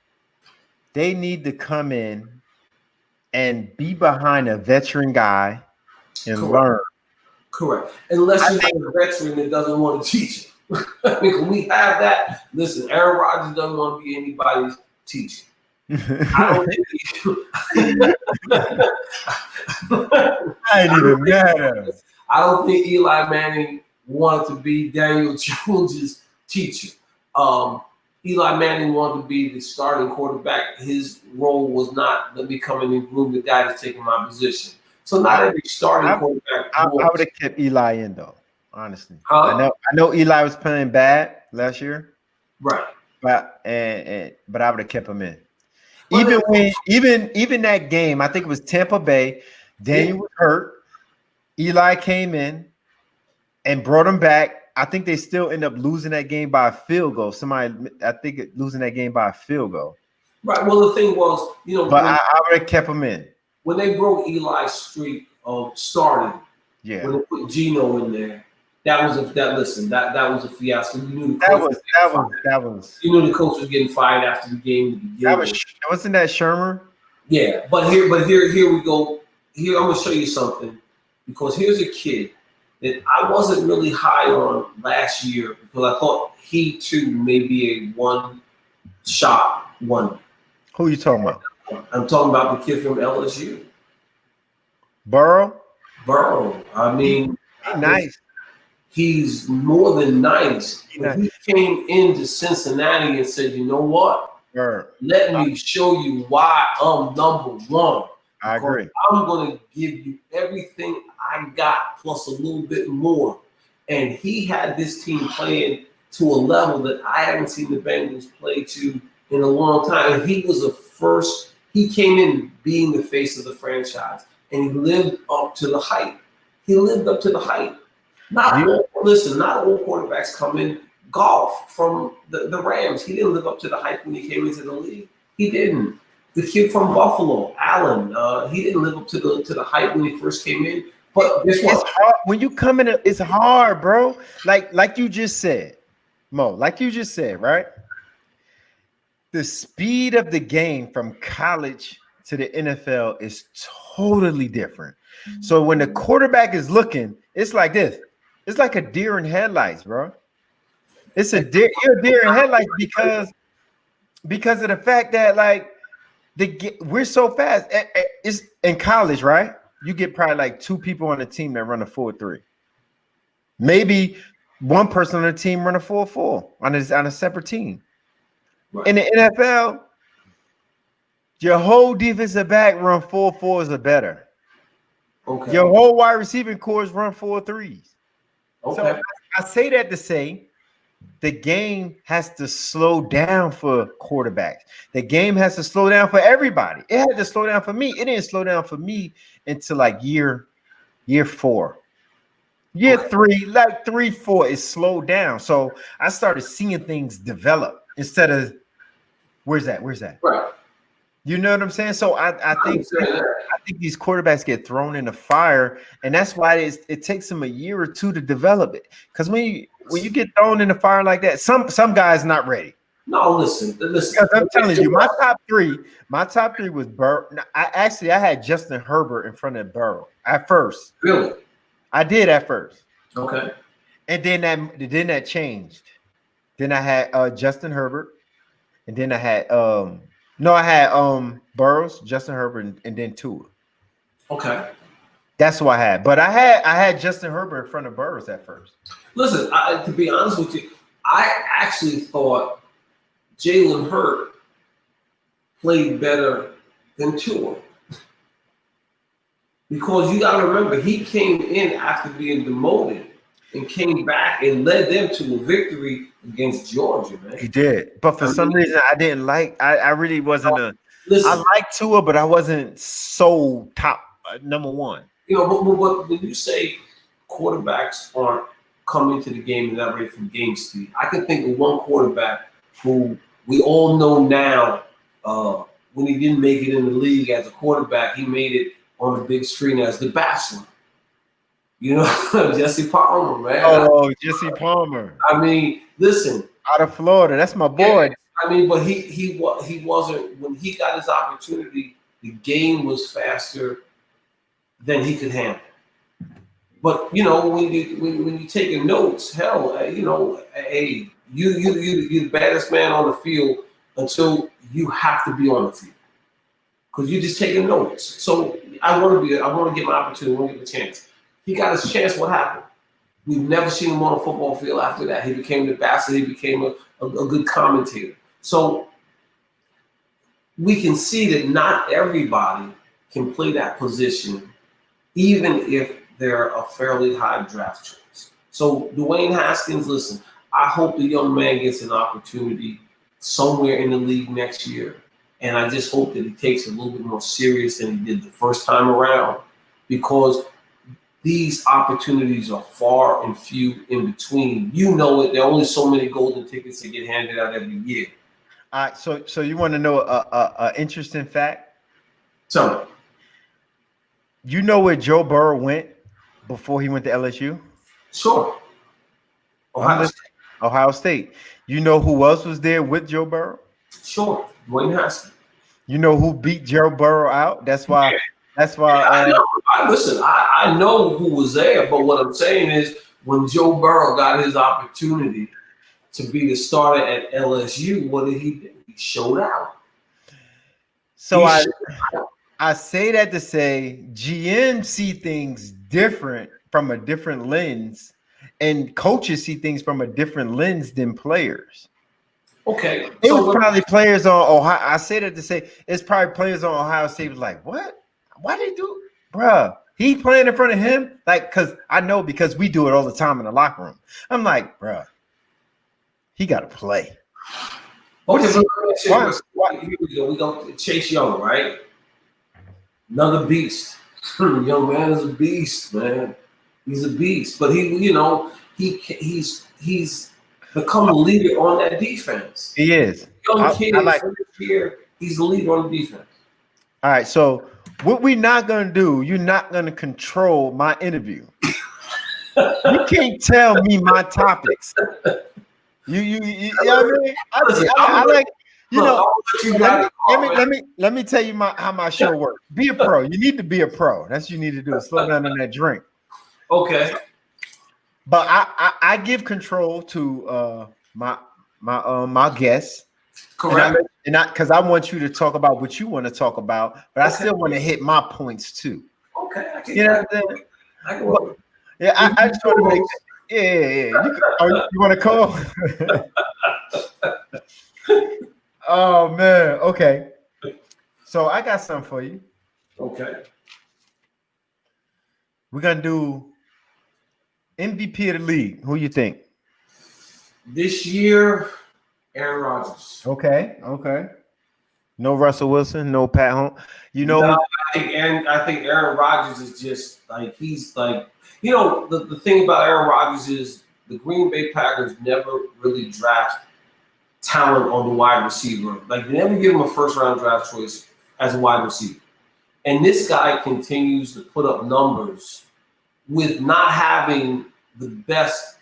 they need to come in and be behind a veteran guy and learn. Correct. Unless you have a veteran that doesn't want to teach you. I mean, when we have that, listen, Aaron Rodgers doesn't want to be anybody's teacher. I don't think Eli Manning wanted to be Daniel Jones's teacher. Eli Manning wanted to be the starting quarterback. His role was not, let me come in and groom the guy that's taking my position. So not every starting quarterback. I would have kept Eli in though, honestly. Huh? I know Eli was playing bad last year, Right. but I would have kept him in. Even that game, I think it was Tampa Bay. Daniel was hurt. Eli came in and brought him back. I think they still end up losing that game by a field goal. I think losing that game by a field goal. Right. Well, the thing was, but I would have kept him in when they broke Eli's streak of starting. Yeah. When they put Geno in there, that was a fiasco. You knew that was. You knew the coach was getting fired after the game. Wasn't that Shermer? Yeah, but here we go. Here I'm gonna show you something, because here's a kid that I wasn't really high on last year, because I thought he too may be a one-shot wonder. Who are you talking about? I'm talking about the kid from LSU. Burrow. I mean, nice. He's more than nice. He came into Cincinnati and said, you know what? Let me show you why I'm number one. I agree. I'm going to give you everything I got plus a little bit more. And he had this team playing to a level that I haven't seen the Bengals play to in a long time. And he was he came in being the face of the franchise, and he lived up to the hype. Not all quarterbacks come in. Golf from the Rams, he didn't live up to the hype when he came into the league. He didn't. The kid from Buffalo, Allen, he didn't live up to the hype when he first came in. But guess what? It's hard. When you come in, it's hard, bro. Like you just said, Mo. Like you just said, right? The speed of the game from college to the NFL is totally different. So when the quarterback is looking, it's like this. It's like a deer in headlights, bro. It's you're a deer in headlights because of the fact that we're so fast. It's in college, right? You get probably like two people on the team that run a 4.3. Maybe one person on the team run a 4.4 on a separate team. Right. In the NFL, your whole defensive back run 4.4s or better. Okay. Your whole wide receiving cores run 4.3s. Okay. So I say that to say the game has to slow down for quarterbacks. The game has to slow down for everybody. It had to slow down for me. It didn't slow down for me until like year 4. Year 3, like 3, 4, it slowed down. So I started seeing things develop instead of where's that? Right. You know what I'm saying? So I think these quarterbacks get thrown in the fire, and that's why it takes them a year or two to develop it. Because when you get thrown in the fire like that, some guys not ready. No, listen. Because I'm telling you, my top three was Burrow. I had Justin Herbert in front of Burrow at first. Really? I did at first. Okay. And then that changed. Then I had Justin Herbert, and then I had Burrows, Justin Herbert, and then Tua. Okay. That's what I had. But I had Justin Herbert in front of Burrows at first. Listen, to be honest with you, I actually thought Jalen Hurts played better than Tua. Because you got to remember, he came in after being demoted and came back and led them to a victory against Georgia, man. He did. But for some reason, I didn't like – I really wasn't I liked Tua, but I wasn't so top number one. You know, but when you say quarterbacks aren't coming to the game and not ready for game speed, I can think of one quarterback who we all know now when he didn't make it in the league as a quarterback, he made it on the big screen as the Bachelor. You know, Jesse Palmer, man. Oh, Jesse Palmer. I mean, listen. Out of Florida. That's my boy. Yeah, I mean, but he wasn't, when he got his opportunity, the game was faster than he could handle. But, you know, when you're taking notes, hell, you know, hey, you're the baddest man on the field until you have to be on the field. Because you're just taking notes. So I want to get my opportunity, I want to get the chance. He got his chance. What happened? We've never seen him on a football field after that. He became the bastard. He became a good commentator. So we can see that not everybody can play that position, even if they're a fairly high draft choice. So Dwayne Haskins, listen, I hope the young man gets an opportunity somewhere in the league next year. And I just hope that he takes it a little bit more serious than he did the first time around, because these opportunities are far and few in between. You know it. There are only so many golden tickets that get handed out every year. All right, so you want to know a interesting fact? So, You know where Joe Burrow went before he went to LSU? sure. Ohio State. Ohio State. You know who else was there with Joe Burrow? Sure. Dwayne Haskins. You know who beat Joe Burrow out? That's why. That's why. I know. I know who was there, but what I'm saying is, when Joe Burrow got his opportunity to be the starter at LSU, what did he do? He showed out. So I say that to say GM see things different from a different lens, and coaches see things from a different lens than players. Okay. It was probably players on Ohio. I say that to say it's probably players on Ohio State was like, what? Why they do, bruh? He playing in front of him, like, because I know, because we do it all the time in the locker room. I'm like, bruh, he got to play. Okay, here we go. We go to Chase Young, right? Another beast. Young man is a beast, man. He's a beast, but he's become a leader on that defense. He is. Young kid, here, he's the leader on the defense. All right, so what we're not gonna do, you're not gonna control my interview. You can't tell me my topics. You know what I mean? I like, you know. Let me tell you how my show works. Be a pro. You need to be a pro. That's what you need to do. Slow down on that drink. Okay. But I give control to my guests. Correct. And because I want you to talk about what you want to talk about, but I still want to hit my points too. Okay. You know what I'm saying? Yeah, I just want to make it. Yeah. You want to call? Oh man. Okay. So I got something for you. Okay. We're gonna do MVP of the league. Who you think? This year, Aaron Rodgers. Okay. No Russell Wilson, no Pat Holmes. I think Aaron Rodgers is just like, he's like, the thing about Aaron Rodgers is the Green Bay Packers never really draft talent on the wide receiver. Like, they never give him a first round draft choice as a wide receiver. And this guy continues to put up numbers with not having the best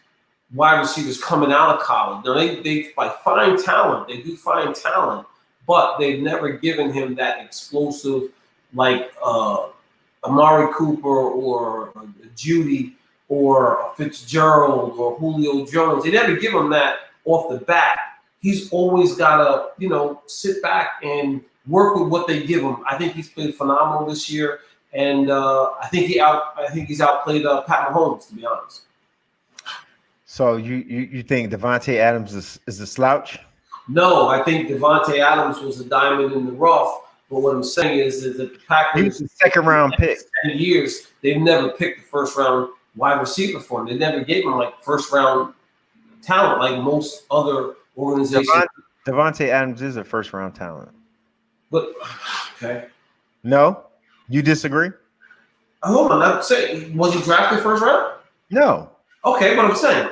wide receivers coming out of college. Now, they find talent. They do find talent, but they've never given him that explosive, like Amari Cooper or Judy or Fitzgerald or Julio Jones. They never give him that off the bat. He's always got to, sit back and work with what they give him. I think he's played phenomenal this year, and I think he's outplayed Pat Mahomes, to be honest. So you think Devontae Adams is a slouch? No, I think Devontae Adams was a diamond in the rough. But what I'm saying is that the Packers, he was a second round pick. 10 years, they've never picked the first round wide receiver for him. They never gave him like first round talent like most other organizations. Devontae Adams is a first round talent. But okay. No? You disagree? Hold on, I'm saying, was he drafted first round? No. Okay, but I'm saying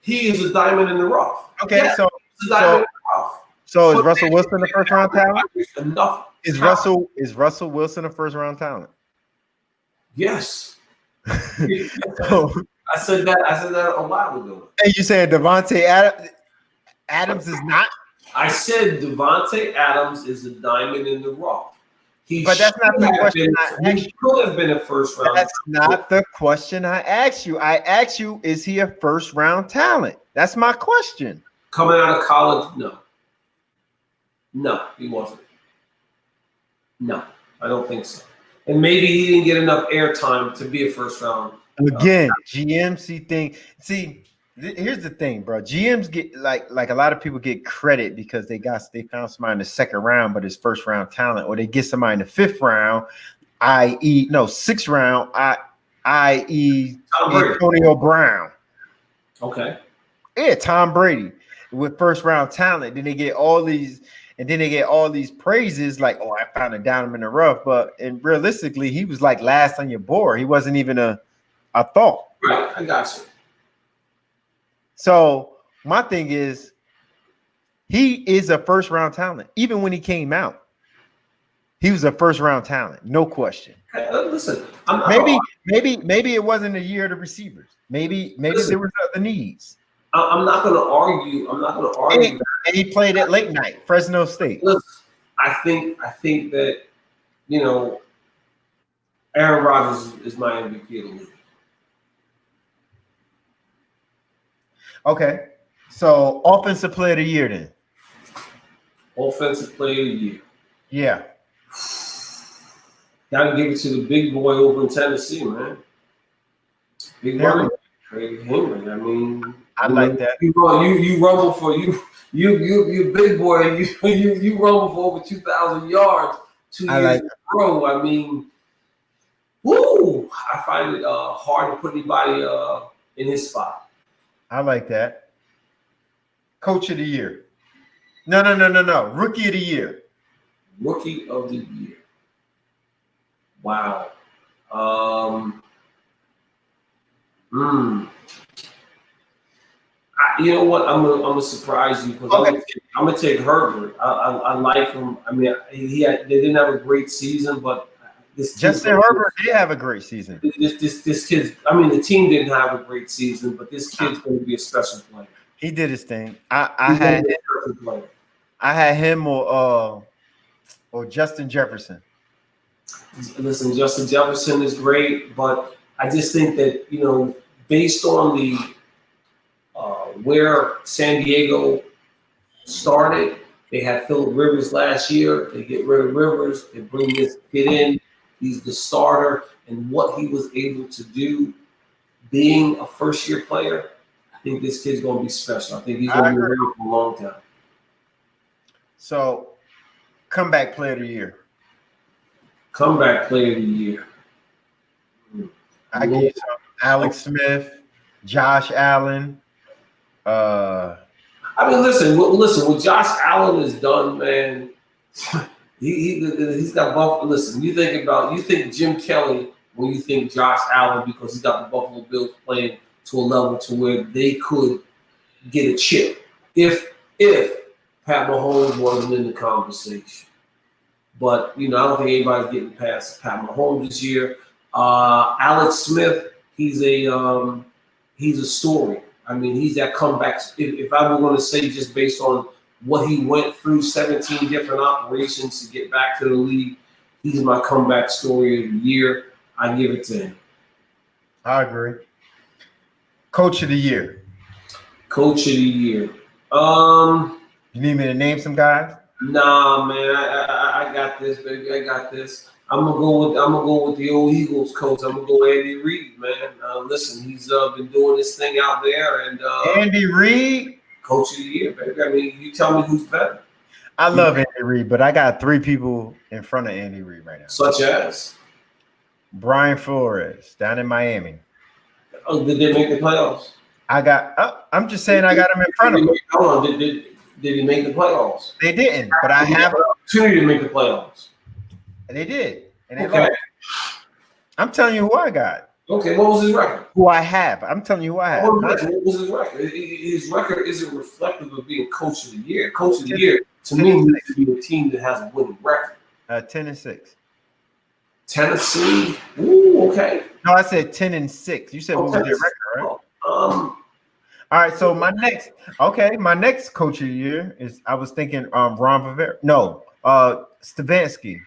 he is a diamond in the rough. Okay, yeah, so he's a diamond in the rough. So is Russell Wilson a first round talent? Enough. Is Russell Wilson a first round talent? Yes. So, I said that a while ago. And you saying Devontae Adams is not? I said Devontae Adams is a diamond in the rough. But that's not the question I asked you. He could have been a first round. That's not the question I asked you. I asked you, is he a first round talent? That's my question. Coming out of college, no. No, he wasn't. No, I don't think so. And maybe he didn't get enough airtime to be a first round. Again, GMC thing. See, Here's the thing, bro. GMs get like a lot of people get credit because they found somebody in the second round, but it's first round talent, or they get somebody in the fifth round, i.e. no sixth round, i.e. Antonio Brown. Okay. Yeah, Tom Brady with first round talent. Then they get all these, and then they get all these praises like, oh, I found a diamond in the rough. But and realistically, he was like last on your board. He wasn't even a thought. Right, I got you. So my thing is, he is a first round talent. Even when he came out, he was a first round talent, no question. Hey, listen, maybe it wasn't a year of the receivers. Maybe there was other needs. I'm not going to argue. And he played at late night, Fresno State. Listen, I think that Aaron Rodgers is my MVP of the league. Okay, so offensive player of the year then. Offensive player of the year. Yeah. Gotta give it to the big boy over in Tennessee, man. Big boy, Craig Henry. I mean, I like that. You rumble for you big boy. You rumble for over 2,000 yards 2 years in a row. I mean, woo! I find it hard to put anybody in his spot. I like that. Coach of the year. No. Rookie of the year. Rookie of the year. Wow. You know what? I'm gonna surprise you because I'm gonna take Herbert. I like him. I mean, they didn't have a great season, but Justin Herbert did have a great season. This kid. I mean, the team didn't have a great season, but this kid's going to be a special player. He did his thing. I had him or Justin Jefferson. Listen, Justin Jefferson is great, but I just think that based on the where San Diego started, they had Phillip Rivers last year. They get rid of Rivers. They bring this kid in. He's the starter, and what he was able to do, being a first-year player, I think this kid's going to be special. I think he's going to be around for a long time. So, comeback player of the year. Comeback player of the year. I give you some Alex Smith, Josh Allen. I mean, listen. What Josh Allen has done, man. He's got Buffalo. Listen, you think Jim Kelly when you think Josh Allen because he's got the Buffalo Bills playing to a level to where they could get a chip if Pat Mahomes wasn't in the conversation. But I don't think anybody's getting past Pat Mahomes this year. Alex Smith, he's a story. I mean, he's that comeback. If I were going to say just based on what he went through, 17 different operations to get back to the league, he's my comeback story of the year. I give it to him. I agree. Coach of the year. Coach of the year. You need me to name some guys? Nah, man. I got this, baby. I got this. I'm gonna go with the old Eagles coach. I'm gonna go Andy Reid, man. Listen, he's been doing this thing out there, and Andy Reid, coach of the year, baby. I mean, you tell me who's better. I love Andy Reid, but I got three people in front of Andy Reid right now. Such as Brian Flores down in Miami. Oh, did they make the playoffs? I'm just saying I got him in front of him. Hold on, did he make the playoffs? They didn't, but I have an opportunity to make the playoffs. And they did. And they okay. I'm telling you who I got. Okay, what was his record? Who I have. I'm telling you who I have. What was his record? His record isn't reflective of being coach of the year. Coach of the year, to me, needs to be a team that has a winning record. 10-6. Tennessee. Ooh, okay. No, I said 10-6. You said what was their record, right? All right, so my next coach of the year is I was thinking Ron Rivera. No, Stefanski,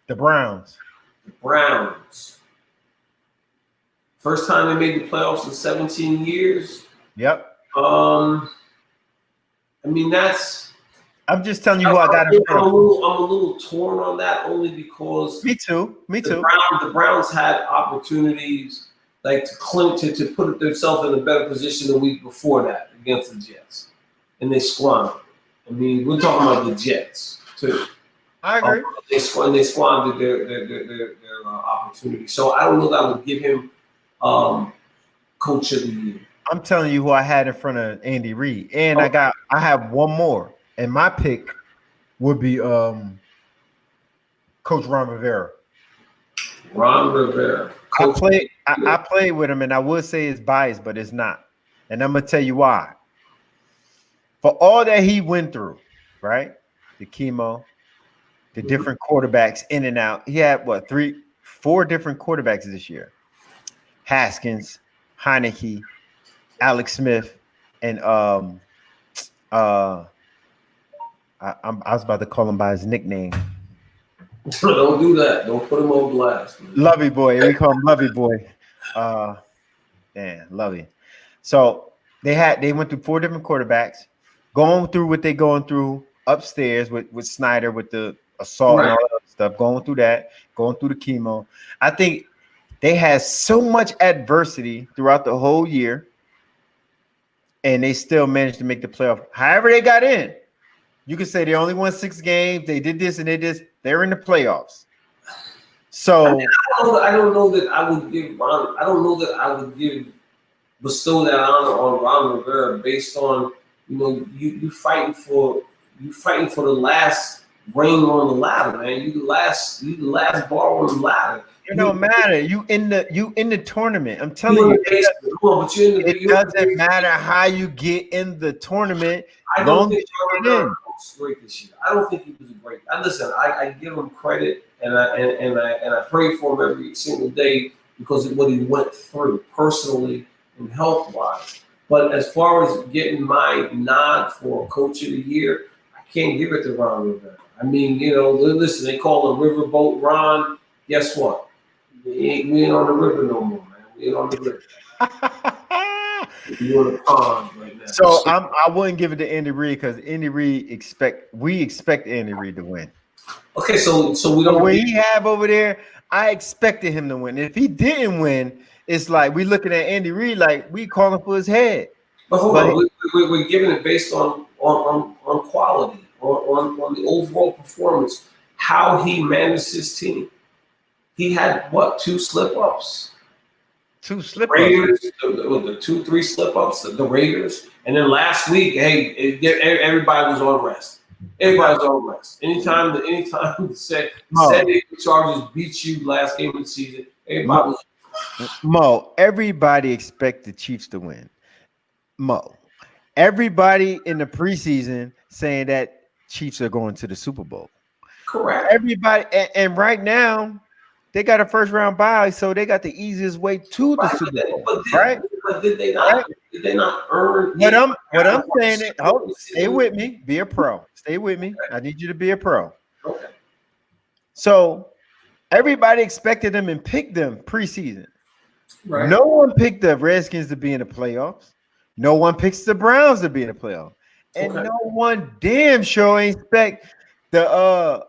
the Browns. The Browns. First time they made the playoffs in 17 years. Yep. I mean, I'm just telling you who I got in front of. I'm a little torn on that only because Me too. The Browns had opportunities like to put themselves in a better position the week before that against the Jets, and they squandered. I mean, we're talking about the Jets too. I agree. They squandered their opportunity. So I don't know that I would give him Coach of the Year. I'm telling you who I had in front of Andy Reid, and I have one more, and my pick would be Coach Ron Rivera. Ron Rivera. I played with him, and I would say it's biased, but it's not. And I'm gonna tell you why. For all that he went through, right? The chemo, the different quarterbacks in and out. He had 4 different quarterbacks this year: Haskins, Heineke, Alex Smith, and I was about to call him by his nickname. Don't do that. Don't put him on blast. Man. Lovey Boy. We call him Lovey Boy. Lovey. So they went through 4 different quarterbacks, going through what they're going through upstairs with Snyder, with the assault and all that other stuff, going through the chemo. I think they had so much adversity throughout the whole year, and they still managed to make the playoff. However they got in. You could say they only won 6 games. They did this and they did. They're in the playoffs. So I don't know that I would give Ron. I don't know that I would bestow that honor on Ron Rivera based on you fighting for the last ring on the ladder, man. You the last bar on the ladder. It don't matter. You in the tournament. I'm telling you, it doesn't matter how you get in the tournament. I don't think was great this year. I don't think he was great. Listen, I give him credit, and I pray for him every single day because of what he went through personally and health wise. But as far as getting my nod for Coach of the Year, I can't give it to Ron Rivera. I mean, listen, they call him Riverboat Ron. Guess what? We ain't on the river no more, man. We ain't on the river. You're on the pond right now. So I wouldn't give it to Andy Reid because Andy Reid we expect Andy Reid to win. Okay, so we don't. What he have over there, I expected him to win. If he didn't win, it's like we looking at Andy Reid like we calling for his head. But hold on, we're giving it based on quality, on the overall performance, how he managed his team. He had 2 slip-ups? 2 slip-ups. Raiders, the 2-3 slip-ups, the Raiders. And then last week, hey, everybody was on rest. Everybody was on rest. Anytime the San Diego Chargers beat you last game of the season, everybody was. Everybody expect the Chiefs to win. Everybody in the preseason saying that Chiefs are going to the Super Bowl. Correct. Everybody, and right now, they got a first round bye, so they got the easiest way to the Super Bowl, right? But did they not? Right? Did they not earn? What I'm saying is, stay with me, be a pro. Stay with me. I need you to be a pro. Okay. So everybody expected them and picked them preseason. Right. No one picked the Redskins to be in the playoffs. No one picks the Browns to be in the playoffs, and no one damn sure expect the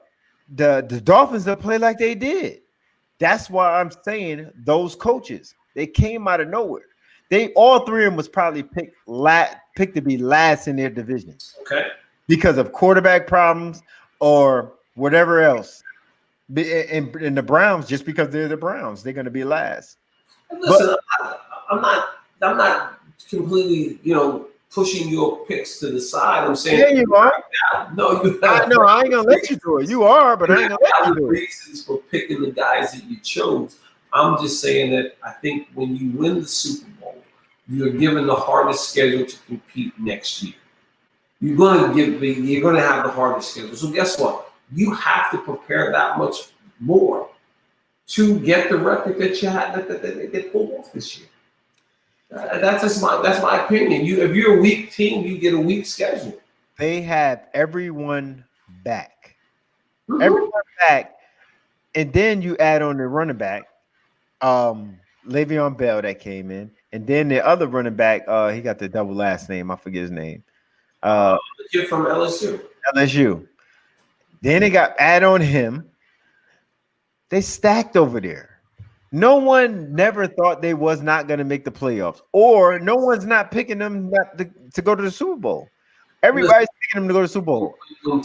Dolphins to play like they did. That's why I'm saying those coaches, they came out of nowhere. All 3 of them was probably picked to be last in their divisions. Okay. Because of quarterback problems or whatever else. And the Browns, just because they're the Browns, they're going to be last. Listen, I'm not completely, pushing your picks to the side. I'm saying, yeah, you are. No, you have. No, I ain't gonna let you do it. You are, but I ain't gonna let you do it. Reasons for picking the guys that you chose. I'm just saying that I think when you win the Super Bowl, you're given the hardest schedule to compete next year. You're gonna have the hardest schedule. So guess what? You have to prepare that much more to get the record that you had that they pulled off this year. That's my opinion. If you're a weak team, you get a weak schedule. They have everyone back. Mm-hmm. Everyone back. And then you add on the running back, Le'Veon Bell that came in. And then the other running back, he got the double last name. I forget his name. The kid from LSU. Then they got add on him. They stacked over there. No one never thought they was not going to make the playoffs, or no one's not picking them to go to the Super Bowl. Everybody's picking them to go to the Super Bowl. When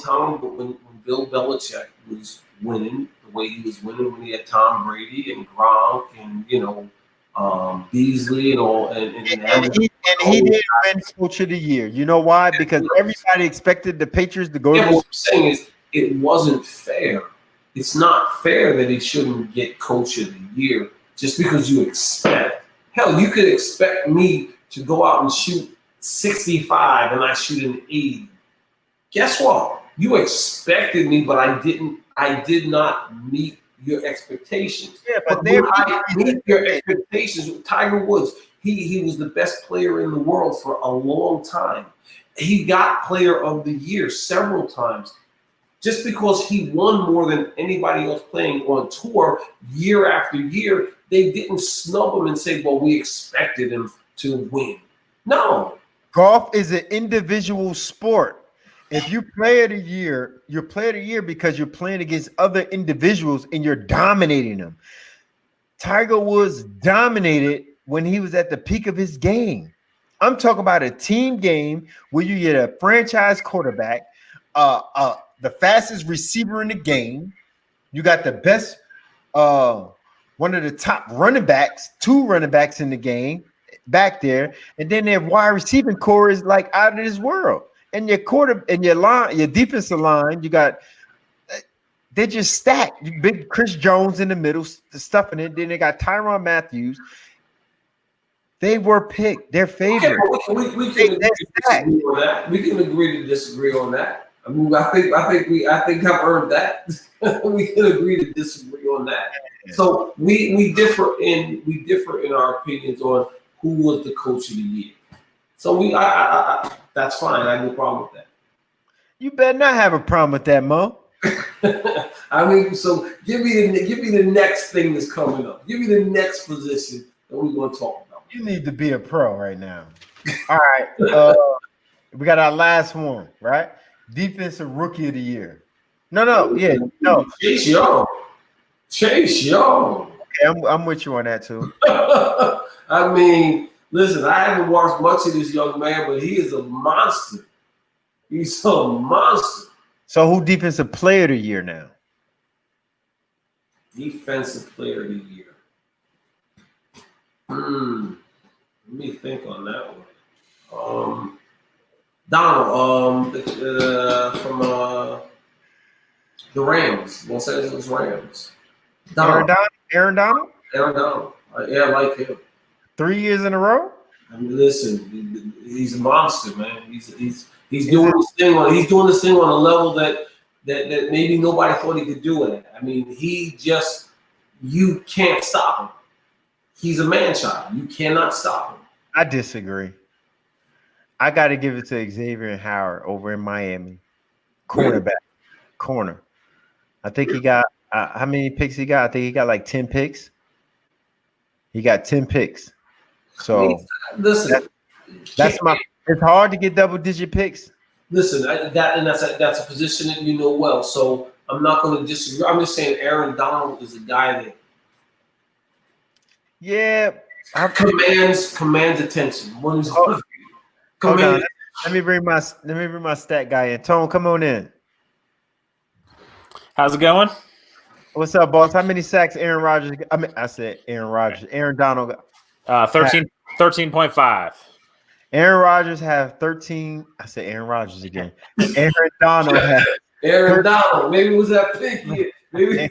Bill Belichick was winning the way he was winning when he had Tom Brady and Gronk and Beasley and all, and he didn't win Coach of the Year. You know why? Because everybody expected the Patriots to go. Yeah, what I'm saying is it wasn't fair. It's not fair that he shouldn't get Coach of the Year just because you expect. Hell, you could expect me to go out and shoot 65 and I shoot an 80. Guess what? You expected me, but I didn't. I did not meet your expectations. Yeah, but when I meet your expectations with Tiger Woods, he was the best player in the world for a long time. He got Player of the Year several times. Just because he won more than anybody else playing on tour year after year, they didn't snub him and say, well, we expected him to win. No. Golf is an individual sport. If you play of the year, you're player of the year because you're playing against other individuals and you're dominating them. Tiger Woods dominated when he was at the peak of his game. I'm talking about a team game where you get a franchise quarterback, the fastest receiver in the game. You got the best, one of the top running backs, 2 running backs in the game back there, and then their wide receiving core is like out of this world. And your line, your defensive line, you got they just stacked. Big Chris Jones in the middle, stuffing it. Then they got Tyrann Matthews. They were picked. They're favorite. Okay, we can agree to disagree on that. We can agree to disagree on that. I mean, I think I've earned that. We can agree to disagree on that. So we differ in our opinions on who was the Coach of the Year. So that's fine. I have no problem with that. You better not have a problem with that, Mo. I mean, so give me the next thing that's coming up. Give me the next position that we're going to talk about. You need to be a pro right now. All right. We got our last one, right? Defensive Rookie of the Year. No. Chase Young. Okay, I'm with you on that too. I mean, listen, I haven't watched much of this young man, but he is a monster. He's a monster. So who Defensive Player of the Year now? Defensive Player of the Year. Let me think on that one. Donald, from the Rams. Los Angeles Rams. Aaron Donald? Aaron Donald. Yeah, I like him. 3 years in a row? I mean, listen, he's a monster, man. He's doing this thing on a level that maybe nobody thought he could do it. I mean, you can't stop him. He's a man child. You cannot stop him. I disagree. I got to give it to Xavier Howard over in Miami. Cornerback. Corner. I think he got how many picks he got? I think he got like 10 picks. He got 10 picks. So listen, that's it's hard to get double-digit picks. Listen, that's a position that you know well. So I'm not going to disagree. I'm just saying Aaron Donald is a guy that commands attention. Hold on. Let me bring my stat guy in. Tone, come on in. How's it going? What's up, boss? How many sacks Aaron Rodgers? I said Aaron Rodgers. Aaron Donald. 13.5. Aaron Rodgers have 13. I said Aaron Rodgers again. Aaron Donald has. Aaron Donald. Maybe it was that pick. Maybe.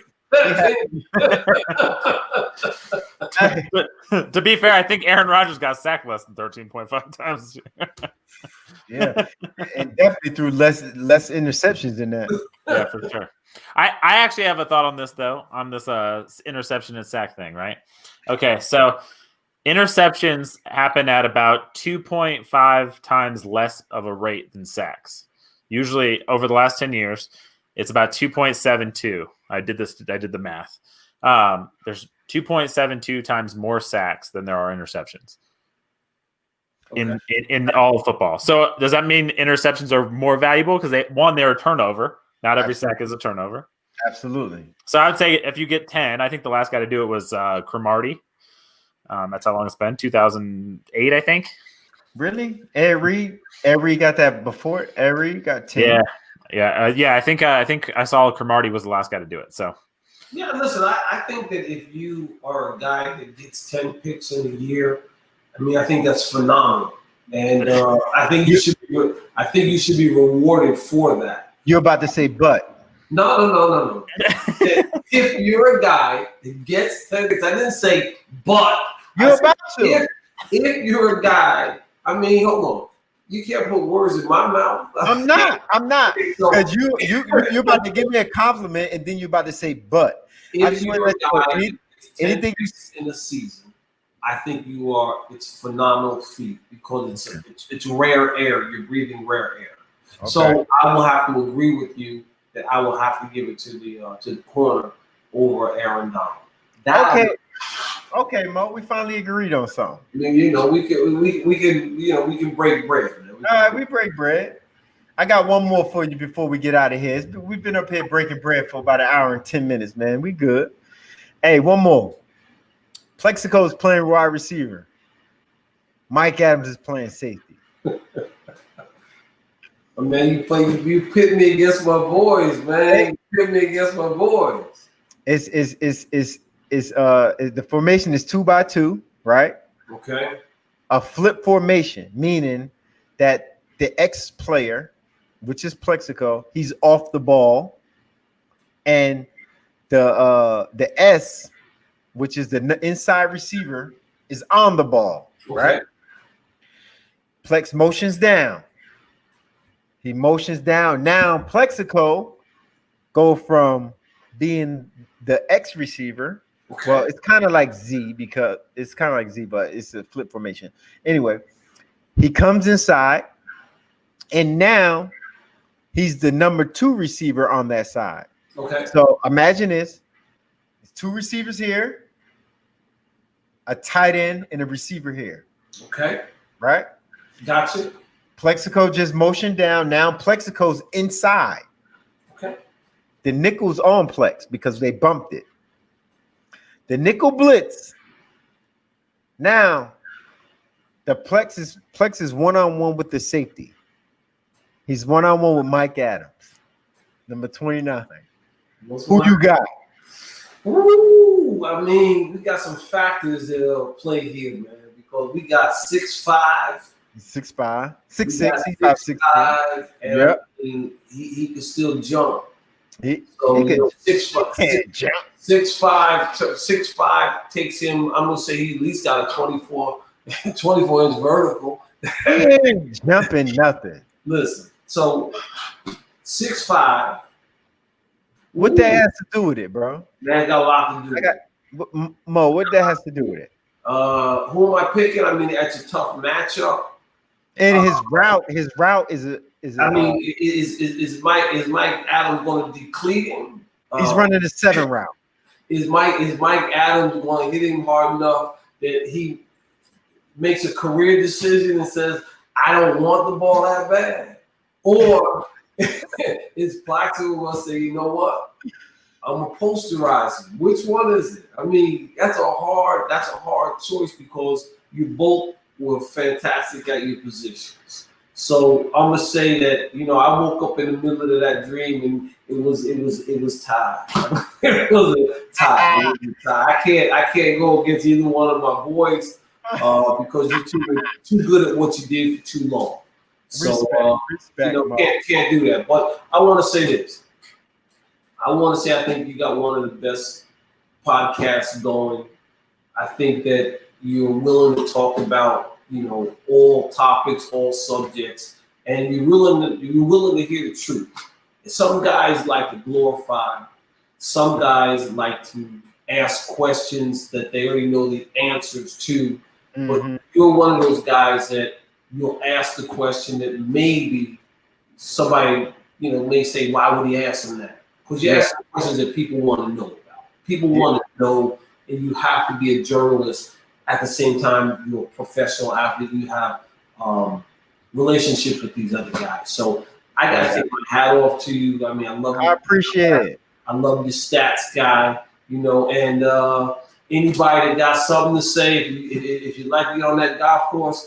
To be fair, I think Aaron Rodgers got sacked less than 13.5 times. Yeah, and definitely threw less interceptions than that. Yeah, for sure. I actually have a thought on this though, on this interception and sack thing, right? Okay, so interceptions happen at about 2.5 times less of a rate than sacks. Usually, over the last 10 years, it's about 2.72. I did the math. There's 2.72 times more sacks than there are interceptions in all of football. So does that mean interceptions are more valuable? Because they're a turnover. Not every sack is a turnover. Absolutely. So I would say if you get 10, I think the last guy to do it was Cromartie. That's how long it's been. 2008, I think. Really? Ed Reed got that before. Ed Reed got 10. Yeah. I think I saw Cromartie was the last guy to do it. So. Yeah, listen, I think that if you are a guy that gets 10 picks in a year, I mean, I think that's phenomenal, and I think you should be rewarded for that. You're about to say, but no. If you're a guy that gets 10 picks, I didn't say but. You're about to. If you're a guy, I mean, hold on. You can't put words in my mouth. I'm not. Because you're about to give me a compliment and then you're about to say, but. If you're a guy anything in a season, I think it's phenomenal feat because it's rare air. You're breathing rare air. Okay. So I will have to agree with you that I will have to give it to the corner over Aaron Donald. Okay, Mo, we finally agreed on something. I mean, we can break bread. Man. All right, we break bread. I got one more for you before we get out of here. We've been up here breaking bread for about an hour and 10 minutes, man. We good. Hey, one more. Plexico is playing wide receiver. Mike Adams is playing safety. Man, you pit me against my boys, man. You pit me against my boys. The formation is 2x2, right? Okay. A flip formation, meaning that the X player, which is Plexico, he's off the ball, and the S, which is the inside receiver, is on the ball, right? Plex motions down. He motions down. Now Plexico go from being the X receiver. Okay. Well, it's kind of like Z but it's a flip formation. Anyway, he comes inside, and now he's the number 2 receiver on that side. Okay. So imagine this: there's 2 receivers here, a tight end, and a receiver here. Okay. Right? Gotcha. Plexico just motioned down. Now Plexico's inside. Okay. The nickel's on Plex because they bumped it. The nickel blitz. Now, the Plex is one-on-one with the safety. He's one-on-one with Mike Adams, number 29. Who you got? Ooh, I mean, we got some factors that play here, man, because we got 6'5". 6'5", 6'6", he's 5'6". Yep. He can still jump. He can 6'5" takes him. I'm gonna say he at least got a 24-inch vertical. He ain't jumping nothing. Listen, so 6'5". What that has to do with it, bro? That got a lot to do with it. Mo, what that has to do with it? Who am I picking? I mean, that's a tough matchup. And his route is Mike Adams going to deplete him? He's running the 7 route. Is Mike Adams going to hit him hard enough that he makes a career decision and says, I don't want the ball that bad? Or is Plaxico going to say, you know what? I'm going to posterize him. Which one is it? I mean, that's a hard choice because you both were fantastic at your positions. So I'm gonna say that I woke up in the middle of that dream and it was tied. It was a tie. I can't go against either one of my boys because you're too good at what you did for too long. So can't do that. But I want to say this. I think you got one of the best podcasts going. I think that you're willing to talk about all topics, all subjects, and you're willing to hear the truth. Some guys like to glorify. Some guys like to ask questions that they already know the answers to. Mm-hmm. But you're one of those guys that you'll ask the question that maybe somebody may say, why would he ask them that? Because you ask questions that people want to know about. People want to know, and you have to be a journalist. At the same time, you're a professional athlete. You have relationships with these other guys. So I got to take my hat off to you. I mean, I love you. I appreciate it. I love your stats guy, you know, and anybody that got something to say, if you like to get on that golf course,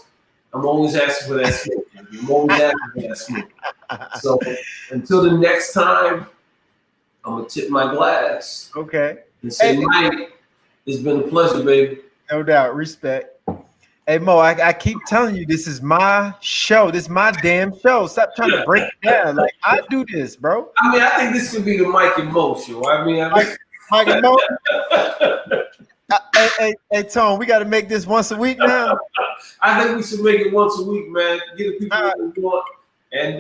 I'm always asking for that smoke. I'm always asking for that smoke. So until the next time, I'm gonna tip my glass. Okay. And say, Mike, it's been a pleasure, baby. No doubt. Respect. Hey Mo, I keep telling you, this is my show. This is my damn show. Stop trying to break it down. Like, I do this, bro. I mean, I think this could be the Mike and Mo show. Mike and Mo. Hey, Tone, we got to make this once a week now. I think we should make it once a week, man. Get the people what they want, and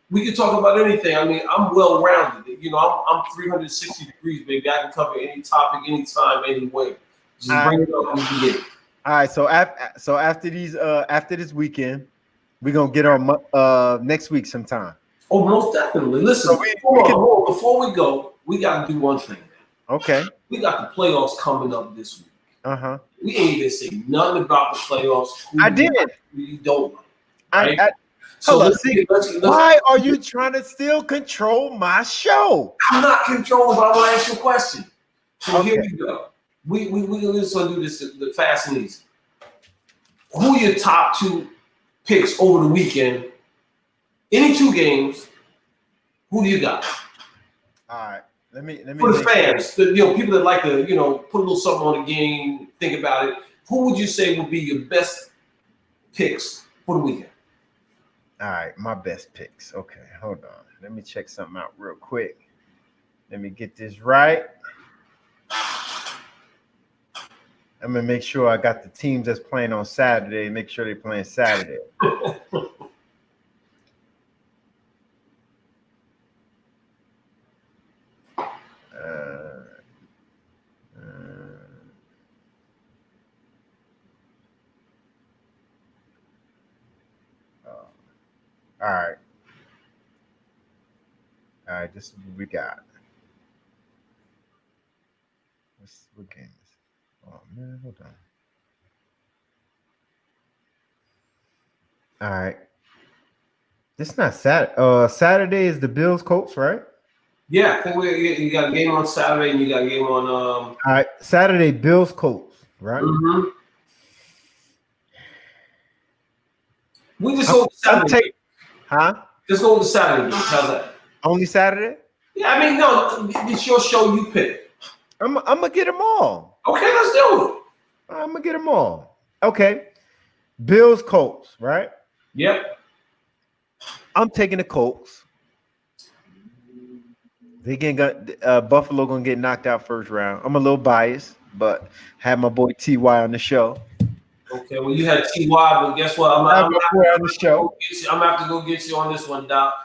we can talk about anything. I mean, I'm well rounded. You know, I'm 360 degrees, baby. I can cover any topic, anytime, anywhere. Just bring it up, we can get it. All right, so after this weekend, we're gonna get on next week sometime. Oh, most definitely. Listen, before we go, we gotta do one thing. Okay. We got the playoffs coming up this week. Uh-huh. We ain't even say nothing about the playoffs. I did. You don't. Right? Why are you trying to still control my show? I'm not controlling, but I want to ask you a question. So okay. Here we go. We just gonna do this the fast and easy. Who are your top two picks over the weekend? Any two games? Who do you got? All right. Let me for the fans, people that like to put a little something on the game, think about it. Who would you say would be your best picks for the weekend? All right, my best picks. Okay, hold on. Let me check something out real quick. Let me get this right. I'm gonna make sure I got the teams that's playing on Saturday. Make sure they're playing Saturday. All right. This is what we got. What game is it? Oh man, hold on. All right. This is not Saturday. Saturday is the Bills Colts, right? Yeah, I think you got a game on Saturday and you got a game on. All right, Saturday Bills Colts, right? Mm-hmm. We just go to Saturday. Just go to Saturday. How's that? Only Saturday? Yeah, I mean, no, it's your show. You pick. I'm gonna get them all. Okay, let's do it. I'm gonna get them all. Okay, Bills Colts, right? Yep. I'm taking the Colts. They Buffalo gonna get knocked out first round. I'm a little biased, but had my boy T.Y. on the show. Okay, well you had T.Y., but guess what? I'm gonna have to go get you on this one, Doc.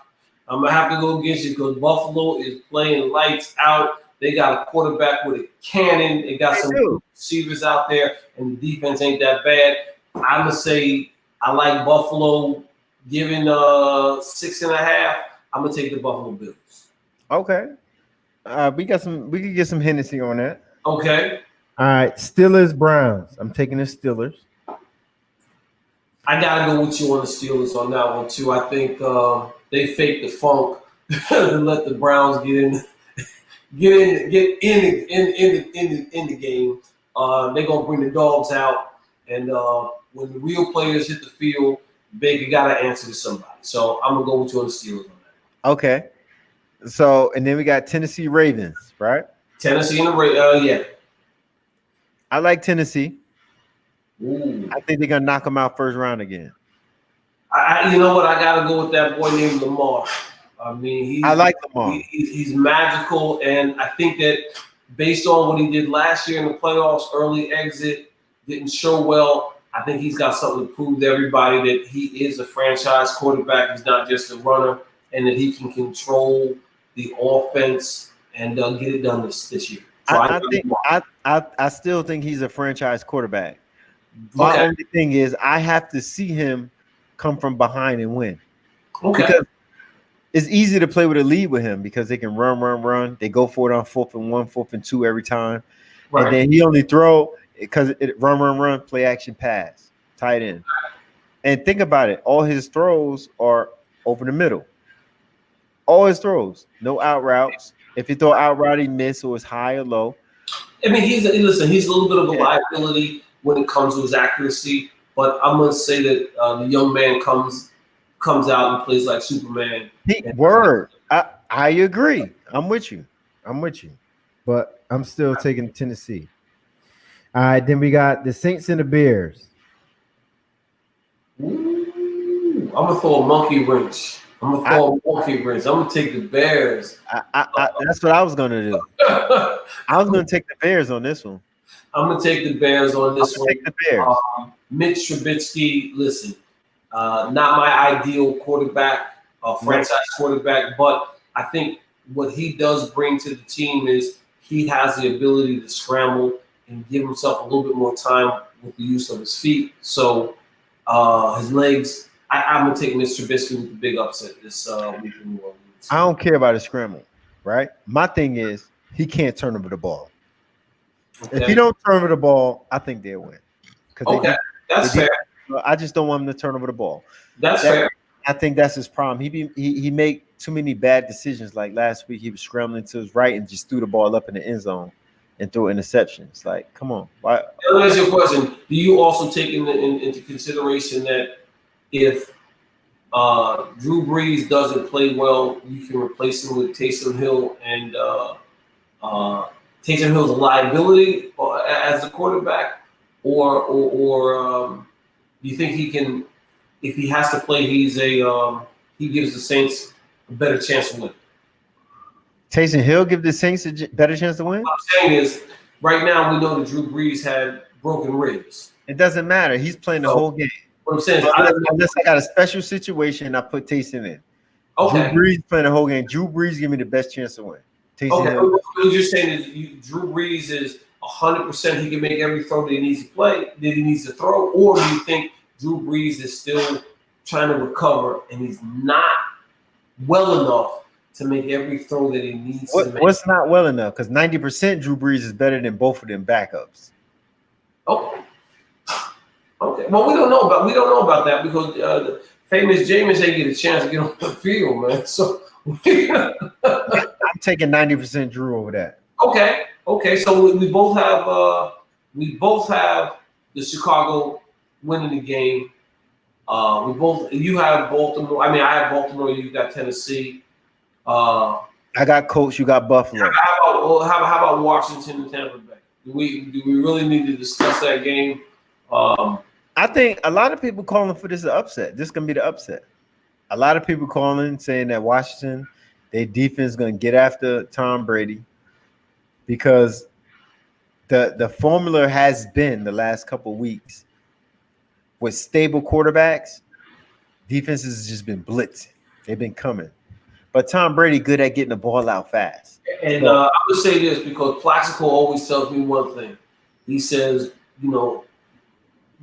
I'm gonna have to go get you because Buffalo is playing lights out. They got a quarterback with a cannon. They got some receivers out there, and the defense ain't that bad. I'm gonna say I like Buffalo. Given 6.5, I'm gonna take the Buffalo Bills. Okay. We can get some Hennessy on that. Okay. All right. Steelers Browns. I'm taking the Steelers. I gotta go with you on the Steelers on that one too. I think they faked the funk and let the Browns get in the game. They're gonna bring the dogs out, and when the real players hit the field, Baker gotta answer to somebody. So I'm gonna go with you on the Steelers on that. Okay. So and then we got Tennessee Ravens, right? Tennessee and the Ravens, yeah. I like Tennessee. Ooh. I think they're gonna knock them out first round again. You know what? I gotta go with that boy named Lamar. I mean, I like Lamar. He's magical, and I think that based on what he did last year in the playoffs, early exit, didn't show well. I think he's got something to prove to everybody that he is a franchise quarterback. He's not just a runner, and that he can control the offense and get it done this year. So I still think he's a franchise quarterback. My only thing is I have to see him come from behind and win. Okay. Because it's easy to play with a lead with him because they can run. They go for it on 4th and 1, 4th and 2 every time. Right. And then he only throw because it run, play action pass, tight end. And think about it. All his throws are over the middle. All his throws, no out routes. If he throw out route, he miss, or it's high or low. I mean, he's a little bit of a liability when it comes to his accuracy, but I'm gonna say that the young man comes out and plays like Superman. Word, I agree. I'm with you. But I'm still taking Tennessee. All right, then we got the Saints and the Bears. Ooh, I'm gonna throw a monkey wrench. I'm gonna take the Bears. That's what I was gonna do. I was gonna take the Bears on this one. I'm gonna take the Bears on this one. Take the Bears. Mitch Trubisky, listen, not my ideal quarterback, franchise quarterback, but I think what he does bring to the team is he has the ability to scramble and give himself a little bit more time with the use of his feet. So his legs, I'm going to take Mr. Trubisky with the big upset this week in New Orleans. I don't care about a scramble, right? My thing is he can't turn over the ball. Okay. If he don't turn over the ball, I think they'll win. That's fair. I just don't want him to turn over the ball. That's fair. I think that's his problem. He make too many bad decisions. Like last week, he was scrambling to his right and just threw the ball up in the end zone and threw interceptions. Like, come on. Why? Let me ask you a question. Do you also take into consideration that if Drew Brees doesn't play well, you can replace him with Taysom Hill, and Taysom Hill's a liability as a quarterback, or do you think he can? If he has to play, he gives the Saints a better chance to win. Taysom Hill give the Saints a better chance to win? What I'm saying is, right now we know that Drew Brees had broken ribs. It doesn't matter. He's playing the whole game. What I'm saying is, unless I got a special situation, I put Taysom in. Okay. Drew Brees playing the whole game. Drew Brees give me the best chance to win. Taysom Hill. What you're saying is Drew Brees is 100%. He can make every throw that he needs to play, that he needs to throw, or do you think Drew Brees is still trying to recover and he's not well enough to make every throw that he needs to make? What's not well enough? Because 90% Drew Brees is better than both of them backups. Okay. Well, we don't know about that because the famous Jameis ain't get a chance to get on the field, man. So I'm taking 90% Drew over that. Okay. So we both have the Chicago winning the game. You have Baltimore. I mean, I have Baltimore. You got Tennessee. I got Colts. You got Buffalo. How about Washington and Tampa Bay? Do we really need to discuss that game? I think a lot of people calling for this upset. This is gonna be the upset. A lot of people calling saying that Washington, their defense is gonna get after Tom Brady because the formula has been the last couple of weeks with stable quarterbacks, defenses has just been blitzing. They've been coming. But Tom Brady good at getting the ball out fast. And I would say this because Plaxico always tells me one thing. He says,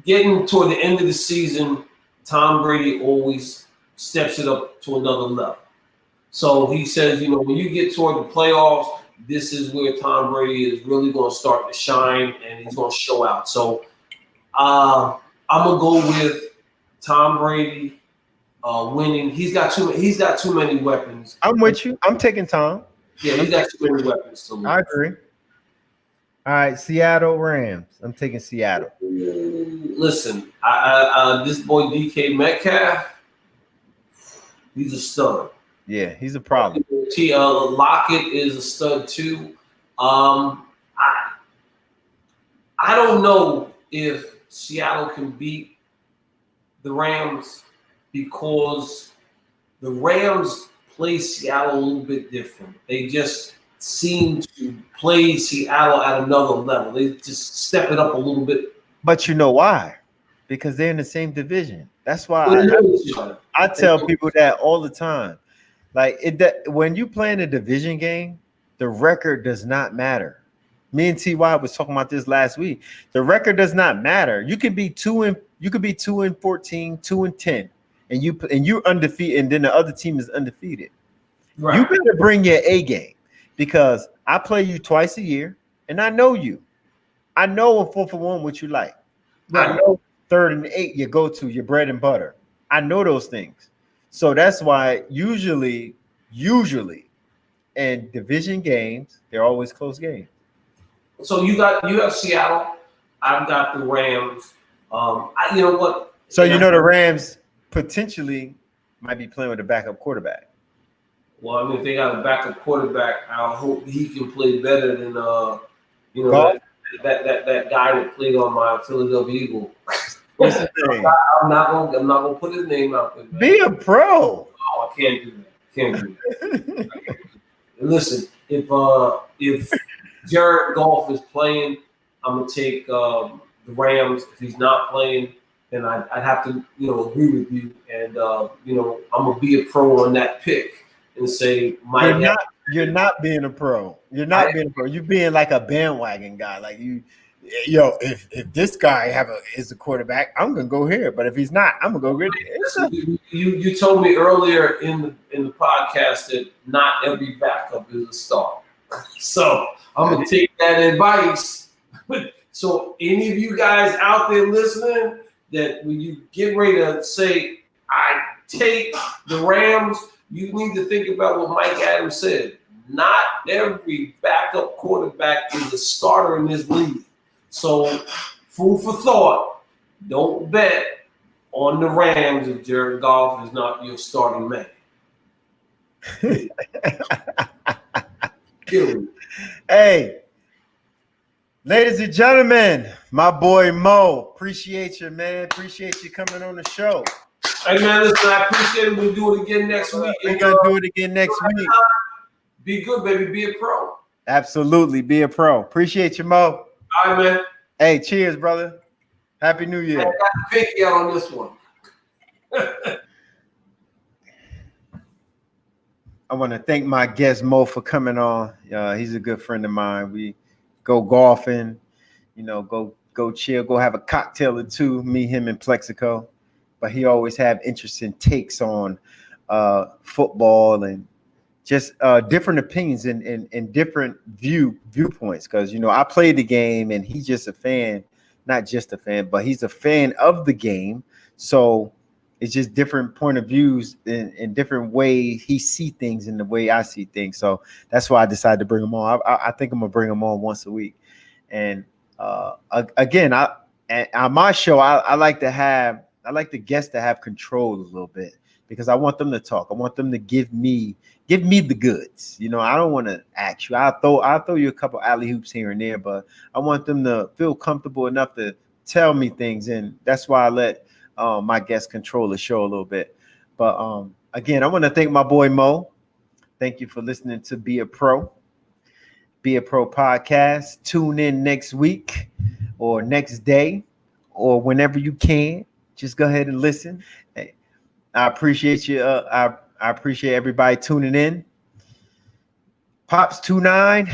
getting toward the end of the season, Tom Brady always steps it up to another level. So he says, when you get toward the playoffs, this is where Tom Brady is really going to start to shine and he's going to show out. So I'm going to go with Tom Brady winning. He's got too many weapons. I'm with you. I'm taking Tom. Yeah, he's got too many weapons to lose. I agree. All right, Seattle Rams. I'm taking Seattle. Listen, this boy DK Metcalf, he's a stud. Yeah, he's a problem. Lockett is a stud too. I don't know if Seattle can beat the Rams because the Rams play Seattle a little bit different. They just seem to play Seattle at another level. They just step it up a little bit. But you know why? Because they're in the same division. That's why I tell people that all the time. Like when you play in a division game, the record does not matter. Me and TY was talking about this last week. The record does not matter. You could be 2-14, 2-10, and you're undefeated, and then the other team is undefeated. Right. You better bring your A game because I play you twice a year, and I know you. I know a 4-for-1 what you like. Right. I know 3rd and 8 your go-to, your bread and butter. I know those things. So that's why usually usually in division games, they're always close games. So you have Seattle. I've got the Rams. You know what? So the Rams potentially might be playing with a backup quarterback. Well, I mean, if they got a backup quarterback, I hope he can play better than that guy that played on my Philadelphia Eagle. What's his name? I'm not gonna put his name out there. Man. Be a pro. Oh, I can't do that. Can't do that. Listen, if Jared Goff is playing, I'm gonna take the Rams. If he's not playing, then I'd have to agree with you, and I'm gonna be a pro on that pick and say you're not being a pro. You're not being a pro. You're being like a bandwagon guy. Like if this guy is a quarterback, I'm gonna go here. But if he's not, I'm gonna go get it. You told me earlier in the podcast that not every backup is a star. So I'm gonna take that advice. So any of you guys out there listening, that when you get ready to say I take the Rams, you need to think about what Mike Adams said. Not every backup quarterback is a starter in this league. So, food for thought. Don't bet on the Rams if Jared Goff is not your starting man. Hey, ladies and gentlemen, my boy Mo. Appreciate you, man. Appreciate you coming on the show. Hey, man, listen, I appreciate it. We'll do it again next week. We're going to do it again next week. Be good, baby. Be a pro. Absolutely. Be a pro. Appreciate you, Mo. All right, man. Hey, cheers, brother. Happy New Year. I got the pinky out on this one. I want to thank my guest, Mo, for coming on. He's a good friend of mine. We go golfing, go chill, go have a cocktail or two, me, him, and Plexico. But he always have interesting takes on football and just different opinions and different viewpoints. Because, I played the game and he's just a fan, not just a fan, but he's a fan of the game. So it's just different point of views and different way he see things and the way I see things. So that's why I decided to bring him on. I think I'm going to bring him on once a week. And again, on my show, I like the guests to have control a little bit because I want them to talk. I want them to give me the goods. I don't want to ask you. I'll throw you a couple alley hoops here and there, but I want them to feel comfortable enough to tell me things, and that's why I let my guests control the show a little bit. But again, I want to thank my boy Mo. Thank you for listening to Be a Pro podcast. Tune in next week or next day or whenever you can. Just go ahead and listen. Hey, I appreciate you. I appreciate everybody tuning in. Pops 29.